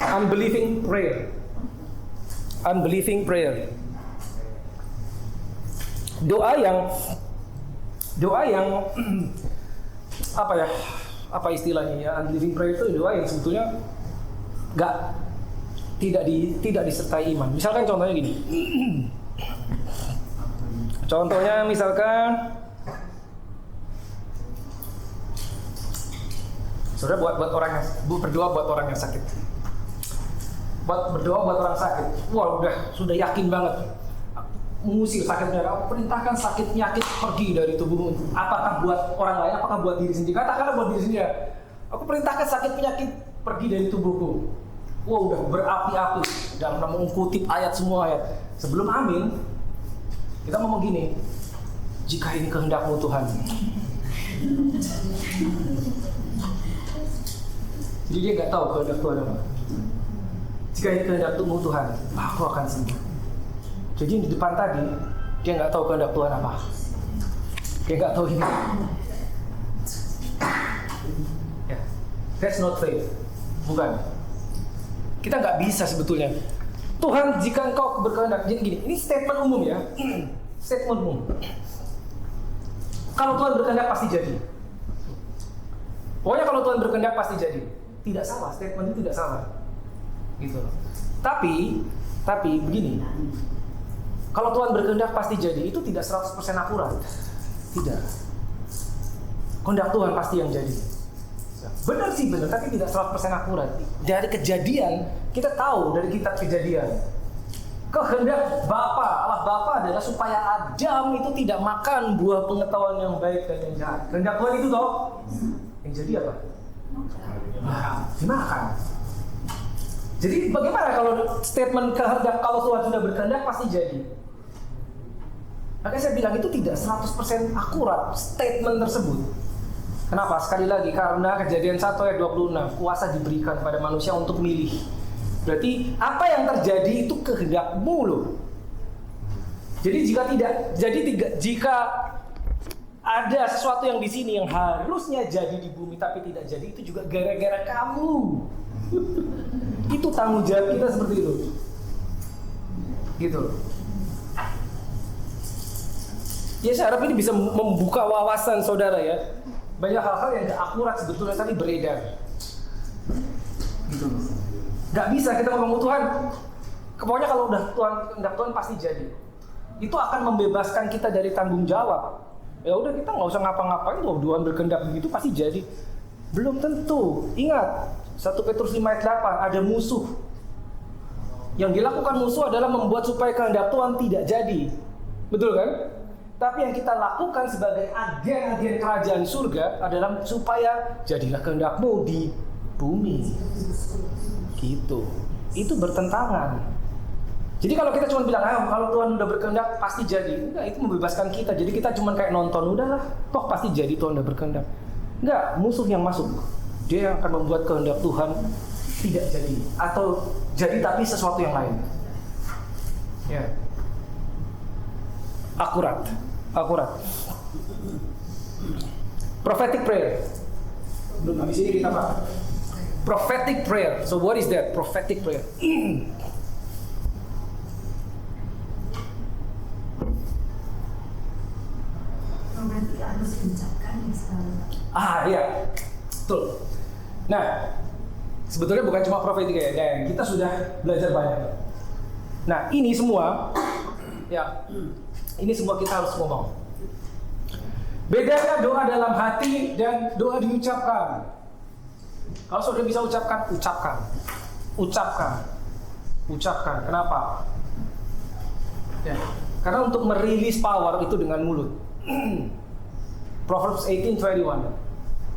unbelieving prayer. Doa yang apa istilahnya ya, unbelieving prayer itu doa yang sebetulnya tidak disertai iman. Misalkan contohnya gini. Contohnya misalkan saudara berdoa buat orang yang sakit. Berdoa buat orang sakit. Wah, sudah yakin banget. Mengusir sakitnya, aku perintahkan sakit penyakit pergi dari tubuhmu. Apakah buat orang lain, apakah buat diri sendiri? Katakanlah buat diri sendiri. Aku perintahkan sakit penyakit pergi dari tubuhku. Wah, udah berapi-api dan mengutip ayat semua ayat. Sebelum amin, kita ngomong gini, jika ini kehendak-Mu Tuhan. Jadi dia nggak tahu kehendak Tuhan apa. Jika ini kehendak-Mu Tuhan, aku akan sembuh. Jadi di depan tadi, dia nggak tahu kehendak Tuhan apa. Dia nggak tahu ini. Ya, that's not faith. Bukan. Kita nggak bisa sebetulnya. Tuhan, jika Engkau berkehendak, jadi gini. Ini statement umum ya. Statement umum. Kalau Tuhan berkehendak pasti jadi. Pokoknya kalau Tuhan berkehendak pasti jadi. Tidak salah, statement itu tidak salah. Gitu. Tapi begini. Kalau Tuhan berkehendak pasti jadi, itu tidak 100% akurat. Tidak. Kehendak Tuhan pasti yang jadi. Benar sih, tapi tidak 100% akurat. Dari kejadian, kita tahu dari kitab Kejadian. Kehendak Allah Bapa adalah supaya Adam itu tidak makan buah pengetahuan yang baik dan yang jahat. Kehendak Tuhan itu toh. Yang jadi apa? Dimakan. Jadi bagaimana kalau statement kehendak kalau Tuhan sudah berkehendak pasti jadi? Makanya saya bilang itu tidak 100% akurat statement tersebut. Kenapa? Sekali lagi karena Kejadian 1 ayat 26, kuasa diberikan pada manusia untuk milih. Berarti apa yang terjadi itu kehendak-Mu loh. Jadi jika ada sesuatu yang di sini yang harusnya jadi di bumi tapi tidak jadi, itu juga gara-gara kamu. Itu tanggung jawab kita seperti itu. Gitu. Ya, saya harap ini bisa membuka wawasan saudara ya. Banyak hal-hal yang gak akurat sebetulnya tapi beredar. Gitu. Gak bisa kita ngomong Tuhan. Pokoknya kalau udah Tuhan pasti jadi. Itu akan membebaskan kita dari tanggung jawab. Ya udah, kita nggak usah ngapa-ngapain, Tuhan berkehendak begitu pasti jadi. Belum tentu. Ingat 1 Petrus 5 ayat 8, ada musuh. Yang dilakukan musuh adalah membuat supaya kehendak Tuhan tidak jadi. Betul kan? Tapi yang kita lakukan sebagai agen-agen kerajaan surga adalah supaya jadilah kehendak-Mu di bumi. Gitu. Itu bertentangan. Jadi kalau kita cuma bilang, kalau Tuhan udah berkehendak pasti jadi. Enggak, itu membebaskan kita. Jadi kita cuma kayak nonton, udahlah, toh pasti jadi Tuhan udah berkehendak. Enggak, musuh yang masuk. Dia yang akan membuat kehendak Tuhan tidak jadi. Atau jadi tapi sesuatu yang lain. Ya. Akurat. Prophetic prayer. Belum habis ini kita bahas. Prophetic prayer. So what is that? Prophetic prayer.
Berarti harus diucapkan ya selalu.
Iya, betul. Nah, sebetulnya bukan cuma prophetic ya, dan kita sudah belajar banyak. Nah, ini semua, ya, ini semua kita harus ngomong. Bedanya doa dalam hati dan doa diucapkan. Kalau sudah bisa ucapkan, ucapkan. Kenapa? Ya, karena untuk merilis power itu dengan mulut. Proverbs 18:21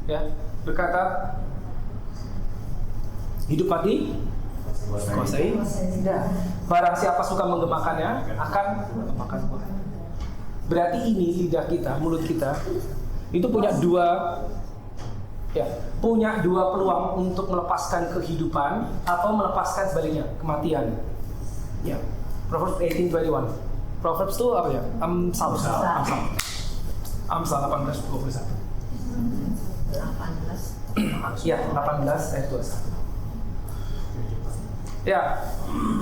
ya berkata, hidup mati kuasai lidah. Barang siapa suka menggemakannya akan memakan buah. Berarti ini lidah kita, mulut kita itu punya dua peluang untuk melepaskan kehidupan atau melepaskan sebaliknya kematian. Ya, Proverbs 18:21. Proverbs itu apa ya? Amsal 18:21. 18. Ya, 18 ayat 21. Ya,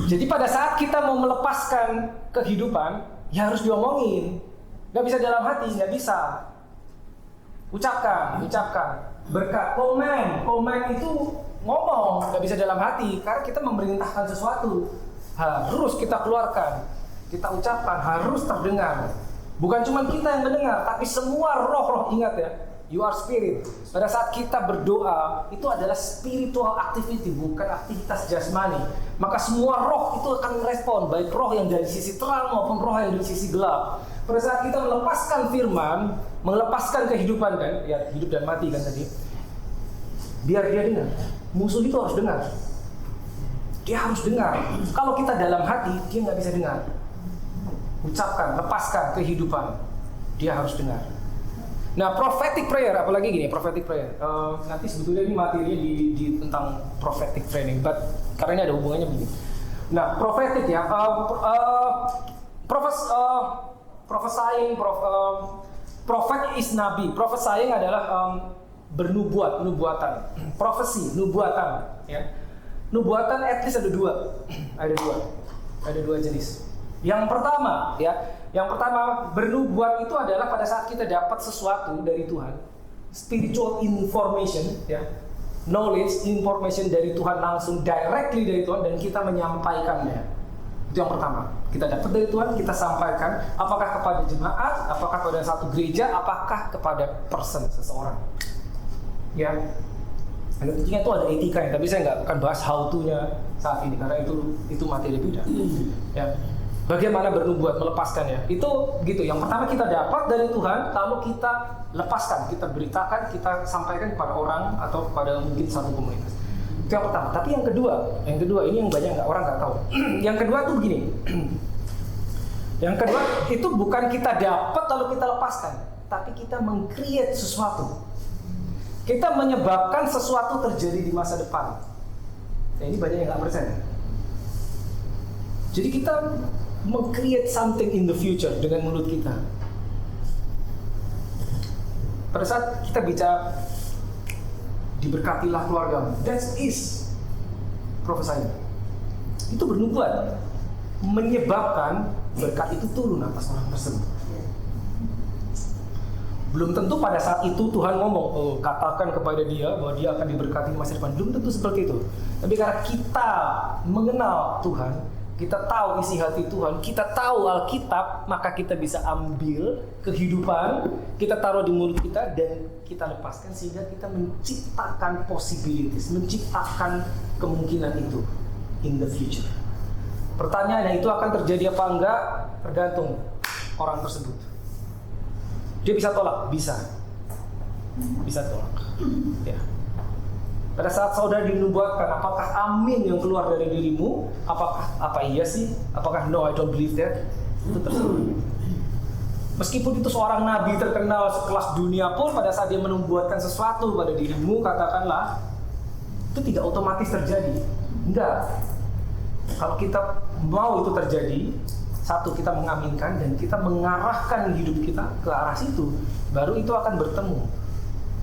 jadi pada saat kita mau melepaskan kehidupan, ya harus diomongin. Gak bisa dalam hati, gak bisa. Ucapkan. Berkat, komen itu ngomong, gak bisa dalam hati. Karena kita memerintahkan sesuatu, harus kita keluarkan. Kita ucapkan, harus terdengar. Bukan cuma kita yang mendengar, tapi semua roh-roh, ingat ya, you are spirit. Pada saat kita berdoa, itu adalah spiritual activity, bukan aktivitas jasmani. Maka semua roh itu akan merespon, baik roh yang dari sisi terang maupun roh yang dari sisi gelap. Pada saat kita melepaskan firman, melepaskan kehidupan kan, ya hidup dan mati kan tadi, biar dia dengar. Musuh itu harus dengar. Dia harus dengar. Kalau kita dalam hati, dia nggak bisa dengar. Ucapkan, lepaskan kehidupan, dia harus dengar. Nah, prophetic prayer, apalagi gini, prophetic prayer. Nanti sebetulnya ini materinya di tentang prophetic training, but karena ini ada hubungannya begini. Nah, prophetic ya, prophet is nabi. Prophesying adalah nubuatan. Prophecy, nubuatan. Ya, nubuatan at least ada dua jenis. Yang pertama bernubuat itu adalah pada saat kita dapat sesuatu dari Tuhan, spiritual information, ya, knowledge, information dari Tuhan langsung directly dari Tuhan dan kita menyampaikannya. Itu yang pertama. Kita dapat dari Tuhan, kita sampaikan, apakah kepada jemaat, apakah kepada satu gereja, apakah kepada person, seseorang. Ya. Dan tentunya itu ada etika ya, tapi saya nggak akan bahas how to-nya saat ini karena itu materi beda. Ya. Bagaimana bernubuat, melepaskannya. Itu gitu. Yang pertama kita dapat dari Tuhan, lalu kita lepaskan, kita beritakan, kita sampaikan kepada orang atau kepada mungkin satu komunitas. Itu yang pertama. Tapi yang kedua ini yang banyak orang nggak tahu. Yang kedua tuh begini. Yang kedua itu bukan kita dapat lalu kita lepaskan, tapi kita meng-create sesuatu. Kita menyebabkan sesuatu terjadi di masa depan. Nah, ini banyak yang nggak percaya. Jadi kita meng-create something in the future dengan mulut kita. Pada saat kita bicara diberkatilah keluargamu, that is prophesying. Itu bernubuat, menyebabkan berkat itu turun atas orang tersebut. Belum tentu pada saat itu Tuhan ngomong, katakan kepada dia bahwa dia akan diberkati di masa depan. Belum tentu seperti itu. Tapi karena kita mengenal Tuhan, kita tahu isi hati Tuhan, kita tahu Alkitab, maka kita bisa ambil kehidupan, kita taruh di mulut kita dan kita lepaskan sehingga kita menciptakan possibilities, menciptakan kemungkinan itu in the future. Pertanyaannya, itu akan terjadi apa enggak? Tergantung orang tersebut. Dia bisa tolak? Bisa tolak. Ya. Pada saat saudara dinubuatkan, apakah amin yang keluar dari dirimu? Apa iya sih? Apakah no, I don't believe that? Itu terserah. Meskipun itu seorang nabi terkenal sekelas dunia pun, pada saat dia menubuatkan sesuatu pada dirimu, katakanlah, itu tidak otomatis terjadi. Enggak. Kalau kita mau itu terjadi, satu, kita mengaminkan dan kita mengarahkan hidup kita ke arah situ, baru itu akan bertemu.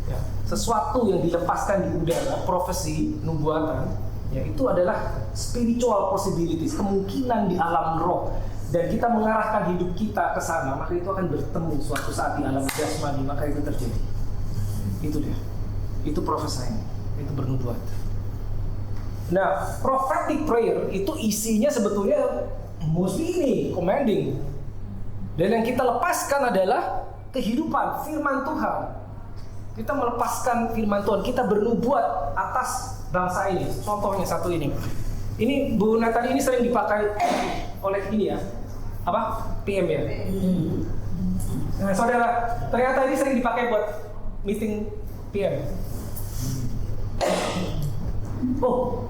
Ya, sesuatu yang dilepaskan di udara, profesi, nubuatan, ya itu adalah spiritual possibilities, kemungkinan di alam roh. Dan kita mengarahkan hidup kita ke sana, maka itu akan bertemu suatu saat di alam jasmani, maka itu terjadi. Itu dia. Itu profesi, itu bernubuat. Nah, prophetic prayer itu isinya sebetulnya mesti ini, commanding. Dan yang kita lepaskan adalah kehidupan, firman Tuhan. Kita melepaskan firman Tuhan, kita bernubuat atas bangsa ini. Contohnya satu ini. Ini Bu Nathan ini sering dipakai oleh ini ya. Apa? PM ya. Nah, saudara, ternyata ini sering dipakai buat meeting PM. Oh,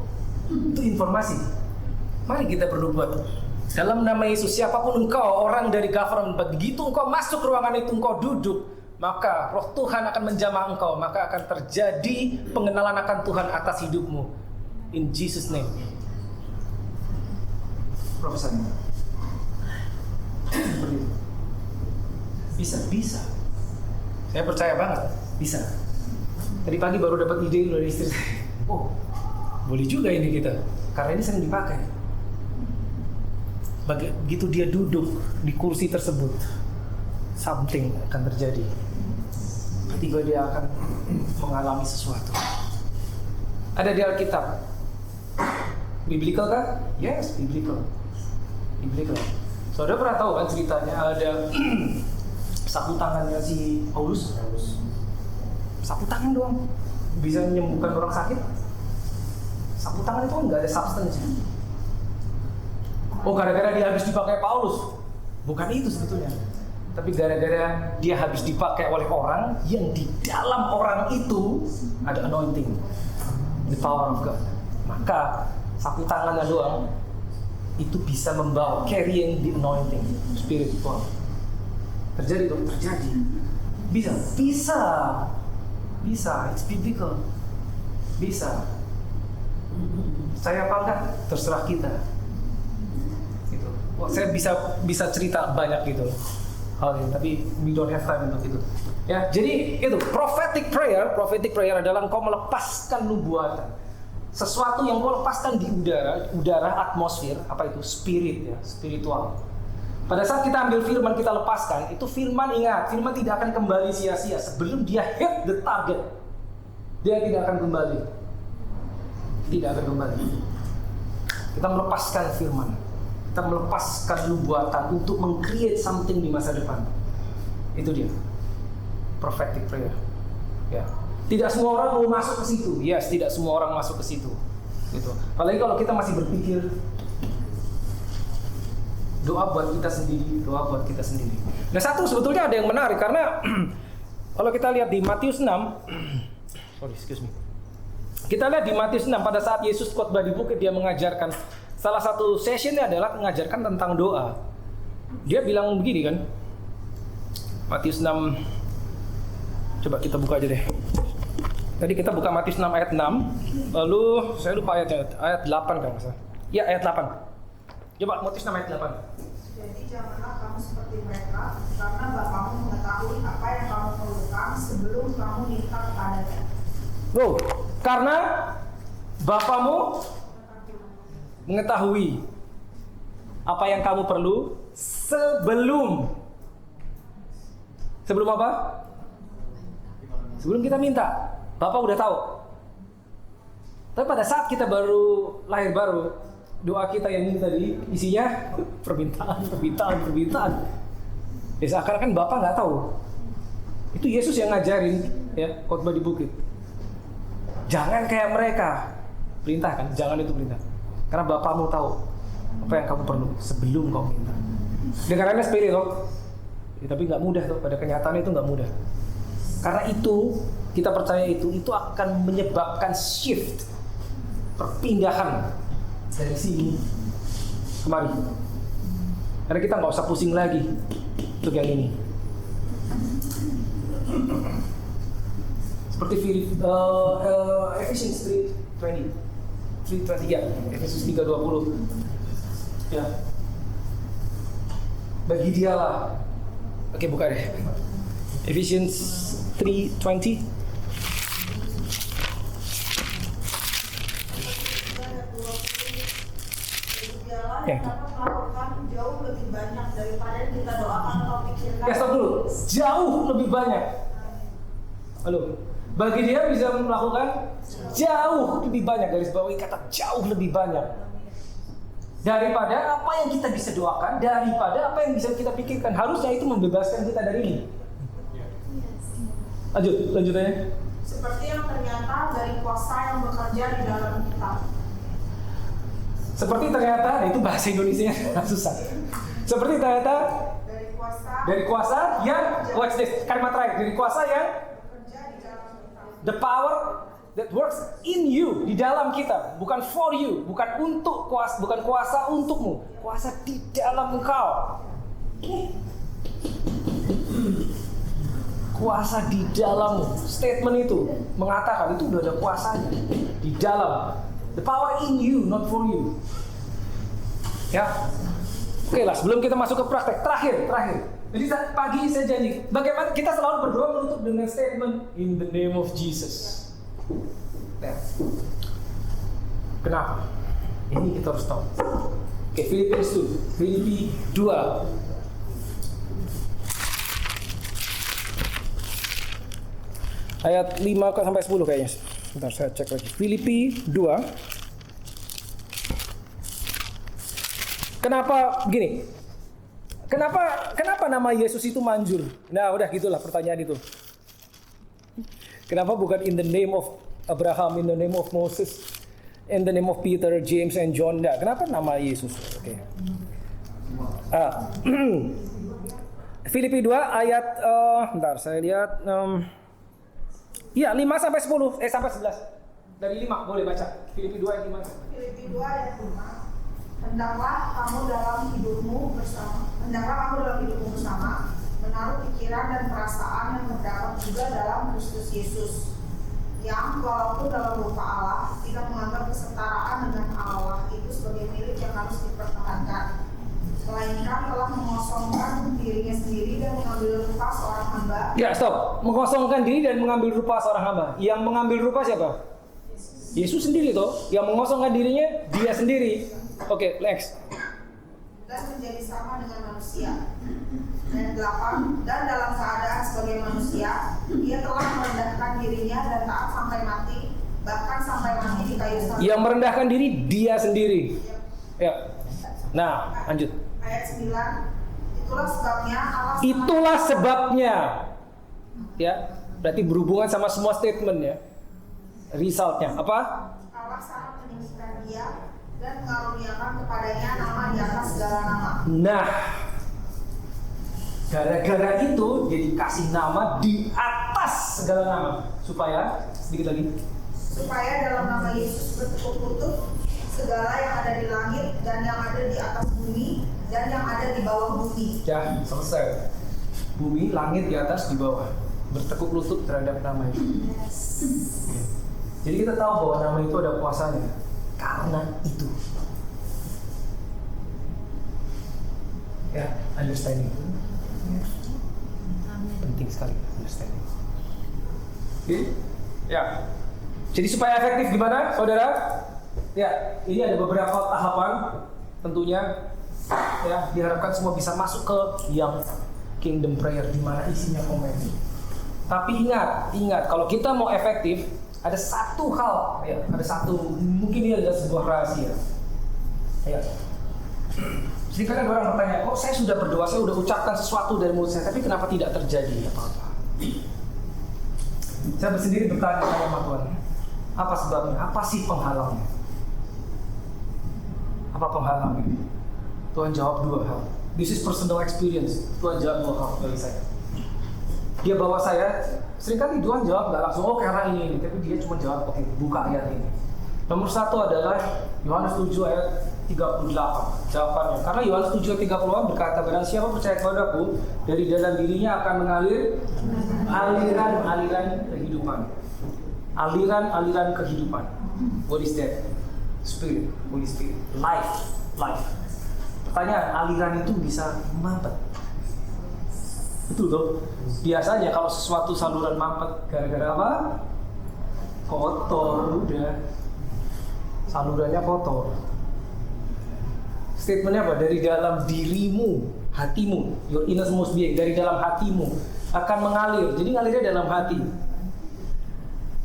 itu informasi. Mari kita bernubuat. Dalam nama Yesus, siapapun engkau, orang dari government, begitu engkau masuk ruangan itu, engkau duduk, maka roh Tuhan akan menjamah engkau, maka akan terjadi pengenalan akan Tuhan atas hidupmu. In Jesus' name. Profesor. Bisa. Saya percaya banget, bisa. Tadi pagi baru dapat ide dari istri saya. Oh, boleh juga ini kita, karena ini sering dipakai. Begitu dia duduk di kursi tersebut, something akan terjadi. Tiba dia akan mengalami sesuatu. Ada di Alkitab. Biblical kan? Yes, biblical. Saudara pernah tahu kan ceritanya ada sapu tangannya si Paulus? Sapu tangan doang bisa menyembuhkan orang sakit. Sapu tangan itu nggak ada substance. Oh, gara-gara dia habis dipakai Paulus? Bukan itu sebetulnya. Tapi gara-gara dia habis dipakai oleh orang yang di dalam orang itu ada anointing, the power of God. Maka sapu tangannya doang itu bisa membawa carrying the anointing, spiritual. Terjadi dong, terjadi. Bisa. It's biblical. Bisa. Saya apa enggak? Terserah kita. Gitu. Wah, saya bisa cerita banyak gitu hal ini, tapi we don't have time untuk itu. Ya, jadi itu prophetic prayer adalah engkau melepaskan nubuatan. Sesuatu yang kau lepaskan di udara, atmosfer, apa itu? Spirit ya, spiritual. Pada saat kita ambil firman, kita lepaskan, itu firman, ingat, firman tidak akan kembali sia-sia. Sebelum dia hit the target, dia tidak akan kembali. Tidak akan kembali. Kita melepaskan firman, kita melepaskan nubuatan untuk meng-create something di masa depan. Itu dia, prophetic prayer. Ya. Tidak semua orang mau masuk ke situ. Yes, tidak semua orang masuk ke situ. Gitu. Apalagi kalau kita masih berpikir doa buat kita sendiri. Nah, satu sebetulnya ada yang menarik karena kalau kita lihat di Matius 6, Kita lihat di Matius 6 pada saat Yesus khotbah di bukit, dia mengajarkan, salah satu sessionnya adalah mengajarkan tentang doa. Dia bilang begini kan, Matius 6, coba kita buka aja deh. Tadi kita buka Matius 6 ayat 6, lalu saya lupa ayatnya, ayat 8 kan masalah. Ya, ayat 8. Coba Matius 6 ayat 8.
Jadi janganlah kamu seperti mereka, karena Bapamu mengetahui apa yang kamu perlukan sebelum kamu minta kepadanya.
Oh, karena Bapamu mengetahui apa yang kamu perlu sebelum apa? Sebelum kita minta. Bapak udah tahu. Tapi pada saat kita baru lahir baru, doa kita yang ini tadi isinya permintaan. Ya seakan kan Bapak nggak tahu. Itu Yesus yang ngajarin ya khotbah di bukit. Jangan kayak mereka. Perintah kan? Jangan itu perintah. Karena Bapakmu tahu apa yang kamu perlu sebelum kau minta. Dengarannya spirit loh. Ya, tapi nggak mudah tuh. Pada kenyataannya itu nggak mudah. Karena itu kita percaya itu akan menyebabkan shift, perpindahan dari sini kemari. Karena kita nggak usah pusing lagi untuk yang ini. Seperti Ephesians 3:20 ya, Efesus 3:20 ya. Bagi dialah, oke buka deh, Ephesians 3:20. Ya,
yang dapat melakukan jauh lebih banyak daripada yang kita doakan atau pikirkan.
Ya, stop dulu. Jauh lebih banyak. Halo. Bagi dia bisa melakukan jauh lebih banyak, garis bawahi kata jauh lebih banyak. Daripada apa yang kita bisa doakan, daripada apa yang bisa kita pikirkan. Harusnya itu membebaskan kita dari ini. Lanjut aja.
Seperti yang ternyata dari kuasa yang bekerja di dalam kita.
Seperti ternyata, nah itu bahasa Indonesia susah. Seperti ternyata dari kuasa yang, watch this, kalimat terakhir, dari kuasa yang
Bekerja di dalam kita.
the power that works in you, di dalam kita, bukan for you, bukan untuk kuasa, bukan kuasa untukmu, kuasa di dalam engkau. Kuasa di dalammu. Statement itu mengatakan itu udah ada kuasanya di dalam. The power in you, not for you. Ya. Oke lah, sebelum kita masuk ke praktek terakhir. Jadi pagi saya janji, bagaimana kita selalu berdoa menutup dengan statement in the name of Jesus. Ya. Kenapa? Ini kita harus tahu. Oke, Filipi 2. Ayat 5 sampai 10 kayaknya. Bentar saya cek lagi. Filipi 2. Kenapa begini? Kenapa nama Yesus itu manjur? Nah, udah gitulah pertanyaan itu. Kenapa bukan in the name of Abraham, in the name of Moses, in the name of Peter, James, and John? Nah, kenapa nama Yesus? Oke. Filipi 2 ayat bentar saya lihat iya 5 sampai 10 sampai 11. Dari 5 boleh baca. Filipi 2 ayat 5.
Filipi 2 ayat 5. Hendaklah kamu dalam hidupmu bersama menaruh pikiran dan perasaan yang terdapat juga dalam Kristus Yesus, yang walaupun dalam rupa Allah tidak menganggap kesetaraan dengan Allah itu sebagai milik yang harus dipertahankan, melainkan telah mengosongkan dirinya sendiri dan mengambil rupa seorang hamba.
Ya, stop. Mengosongkan diri dan mengambil rupa seorang hamba. Yang mengambil rupa siapa? Yesus sendiri toh. Yang mengosongkan dirinya dia sendiri. Oke, next.
Dan menjadi sama dengan manusia. Dan 8, dan dalam keadaan sebagai manusia, dia telah merendahkan dirinya dan taat sampai mati, bahkan sampai mati di kayu salib.
Yang merendahkan diri dia sendiri. Ya. Nah, lanjut.
Ayat 9, itulah
sebabnya. Ya, berarti berhubungan sama semua statement ya. Resultnya apa?
Allah sangat meninggikan dia dan mengaruniakan kepadanya nama di atas segala nama.
Nah, gara-gara itu dia dikasih nama di atas segala nama. Supaya, sedikit lagi,
Supaya dalam nama Yesus bertekuk lutut segala yang ada di langit dan yang ada di atas bumi dan yang ada di bawah bumi.
ya selesai. Bumi, langit, di atas, di bawah. Bertekuk lutut terhadap nama itu. Jadi kita tahu bahwa nama itu ada kuasanya. Karena itu. Ya, understanding. Penting sekali understanding. Oke? Ya. Jadi supaya efektif gimana, saudara? Ya, ini ada beberapa tahapan tentunya. Ya, diharapkan semua bisa masuk ke yang kingdom prayer di mana isinya komen. Tapi ingat kalau kita mau efektif, ada satu hal, ya, mungkin ini adalah sebuah rahasia. Ya. Sedikit orang bertanya, kok saya sudah berdoa, saya sudah ucapkan sesuatu dari mulut saya, tapi kenapa tidak terjadi apa-apa? Saya sendiri bertanya sama Tuhan, apa sebabnya? Apa sih penghalangnya? Apa penghalangnya? Tuhan jawab 2 hal. This is personal experience. Tuhan jawab 2 hal bagi saya. Dia bawa saya, seringkali Tuhan jawab nggak langsung, oh karena ini, tapi dia cuma jawab, oke, buka ayat ini. Nomor 1 adalah Yohanes 7 ayat 38 jawabannya. Karena Yohanes 7 ayat 38 berkata, barang siapa percaya kepadaku, dari dalam dirinya akan mengalir aliran-aliran kehidupan. Aliran-aliran kehidupan. What is that? Spirit, Holy Spirit, life. Pertanyaan, aliran itu bisa mampet. Betul dong. Biasanya kalau sesuatu saluran mampet gara-gara apa? Kotor, udah. Salurannya kotor. Statementnya apa? Dari dalam dirimu, hatimu, your innermost being, dari dalam hatimu akan mengalir. Jadi ngalirnya dalam hati.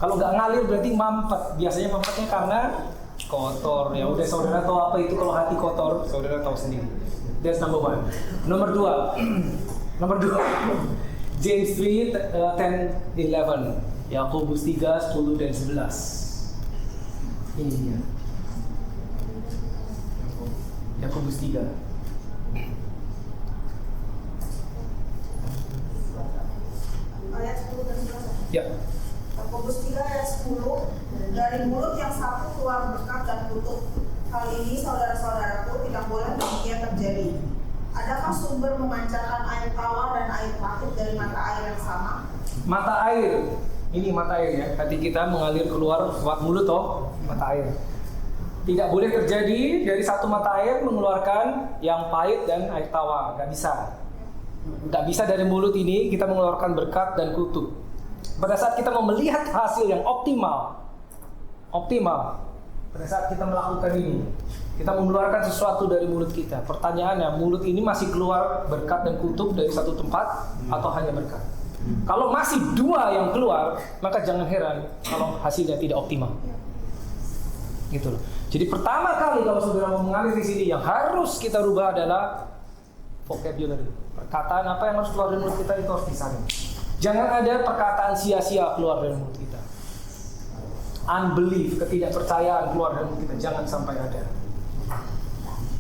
Kalau nggak ngalir berarti mampet. Biasanya mampetnya karena kotor. Ya udah, saudara tahu apa itu kalau hati kotor? Saudara tahu sendiri. That's number one. Nomor 2. Nomor 2. James 3, 10, 11. Yakobus 3, 10 dan 11. Ini dia. Yakobus 3.
Ayat 10 dan 11.
Ya.
Yakobus 3 ayat 10, dari mulut yang satu keluar berkat dan kutuk. Hal ini saudara-saudaraku tidak boleh demikian terjadi. Adakah sumber memancarkan air tawar dan air pahit dari mata air yang sama?
Mata air. Ini mata air ya. Hati kita mengalir keluar lewat mulut toh, mata air. Tidak boleh terjadi dari satu mata air mengeluarkan yang pahit dan air tawar. Gak bisa. Gak bisa dari mulut ini kita mengeluarkan berkat dan kutuk. Pada saat kita mau melihat hasil yang optimal, pada saat kita melakukan ini, kita mengeluarkan sesuatu dari mulut kita. Pertanyaannya, mulut ini masih keluar berkat dan kutuk dari satu tempat atau hanya berkat? Kalau masih dua yang keluar, maka jangan heran kalau hasilnya tidak optimal. Gitu loh. Jadi pertama kali kalau saudara mau mengalir di sini, yang harus kita rubah adalah vocabulary. Perkataan apa yang harus keluar dari mulut kita itu harus disaring. Jangan ada perkataan sia-sia keluar dari mulut kita. Unbelief, ketidakpercayaan keluar dari mulut kita, jangan sampai ada.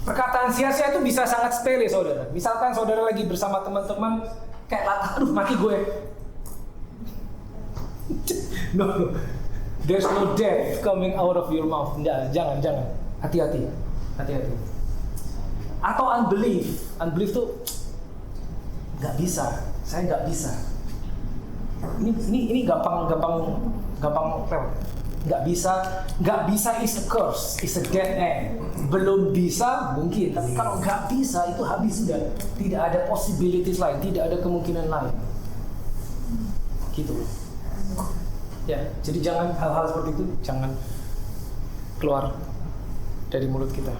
Perkataan sia-sia itu bisa sangat sepele, saudara. Misalkan saudara lagi bersama teman-teman, kayak aduh mati gue. No. There's no death coming out of your mouth. Jangan. Hati-hati. Atau unbelief. Unbelief tuh nggak bisa. Saya nggak bisa. Ini gampang lewat. Nggak bisa is a curse, is a dead end. Belum bisa mungkin, tapi kalau nggak bisa itu habis sudah. Tidak ada possibilities lain, tidak ada kemungkinan lain. Gitu. Ya, jadi jangan hal-hal seperti itu jangan keluar dari mulut kita.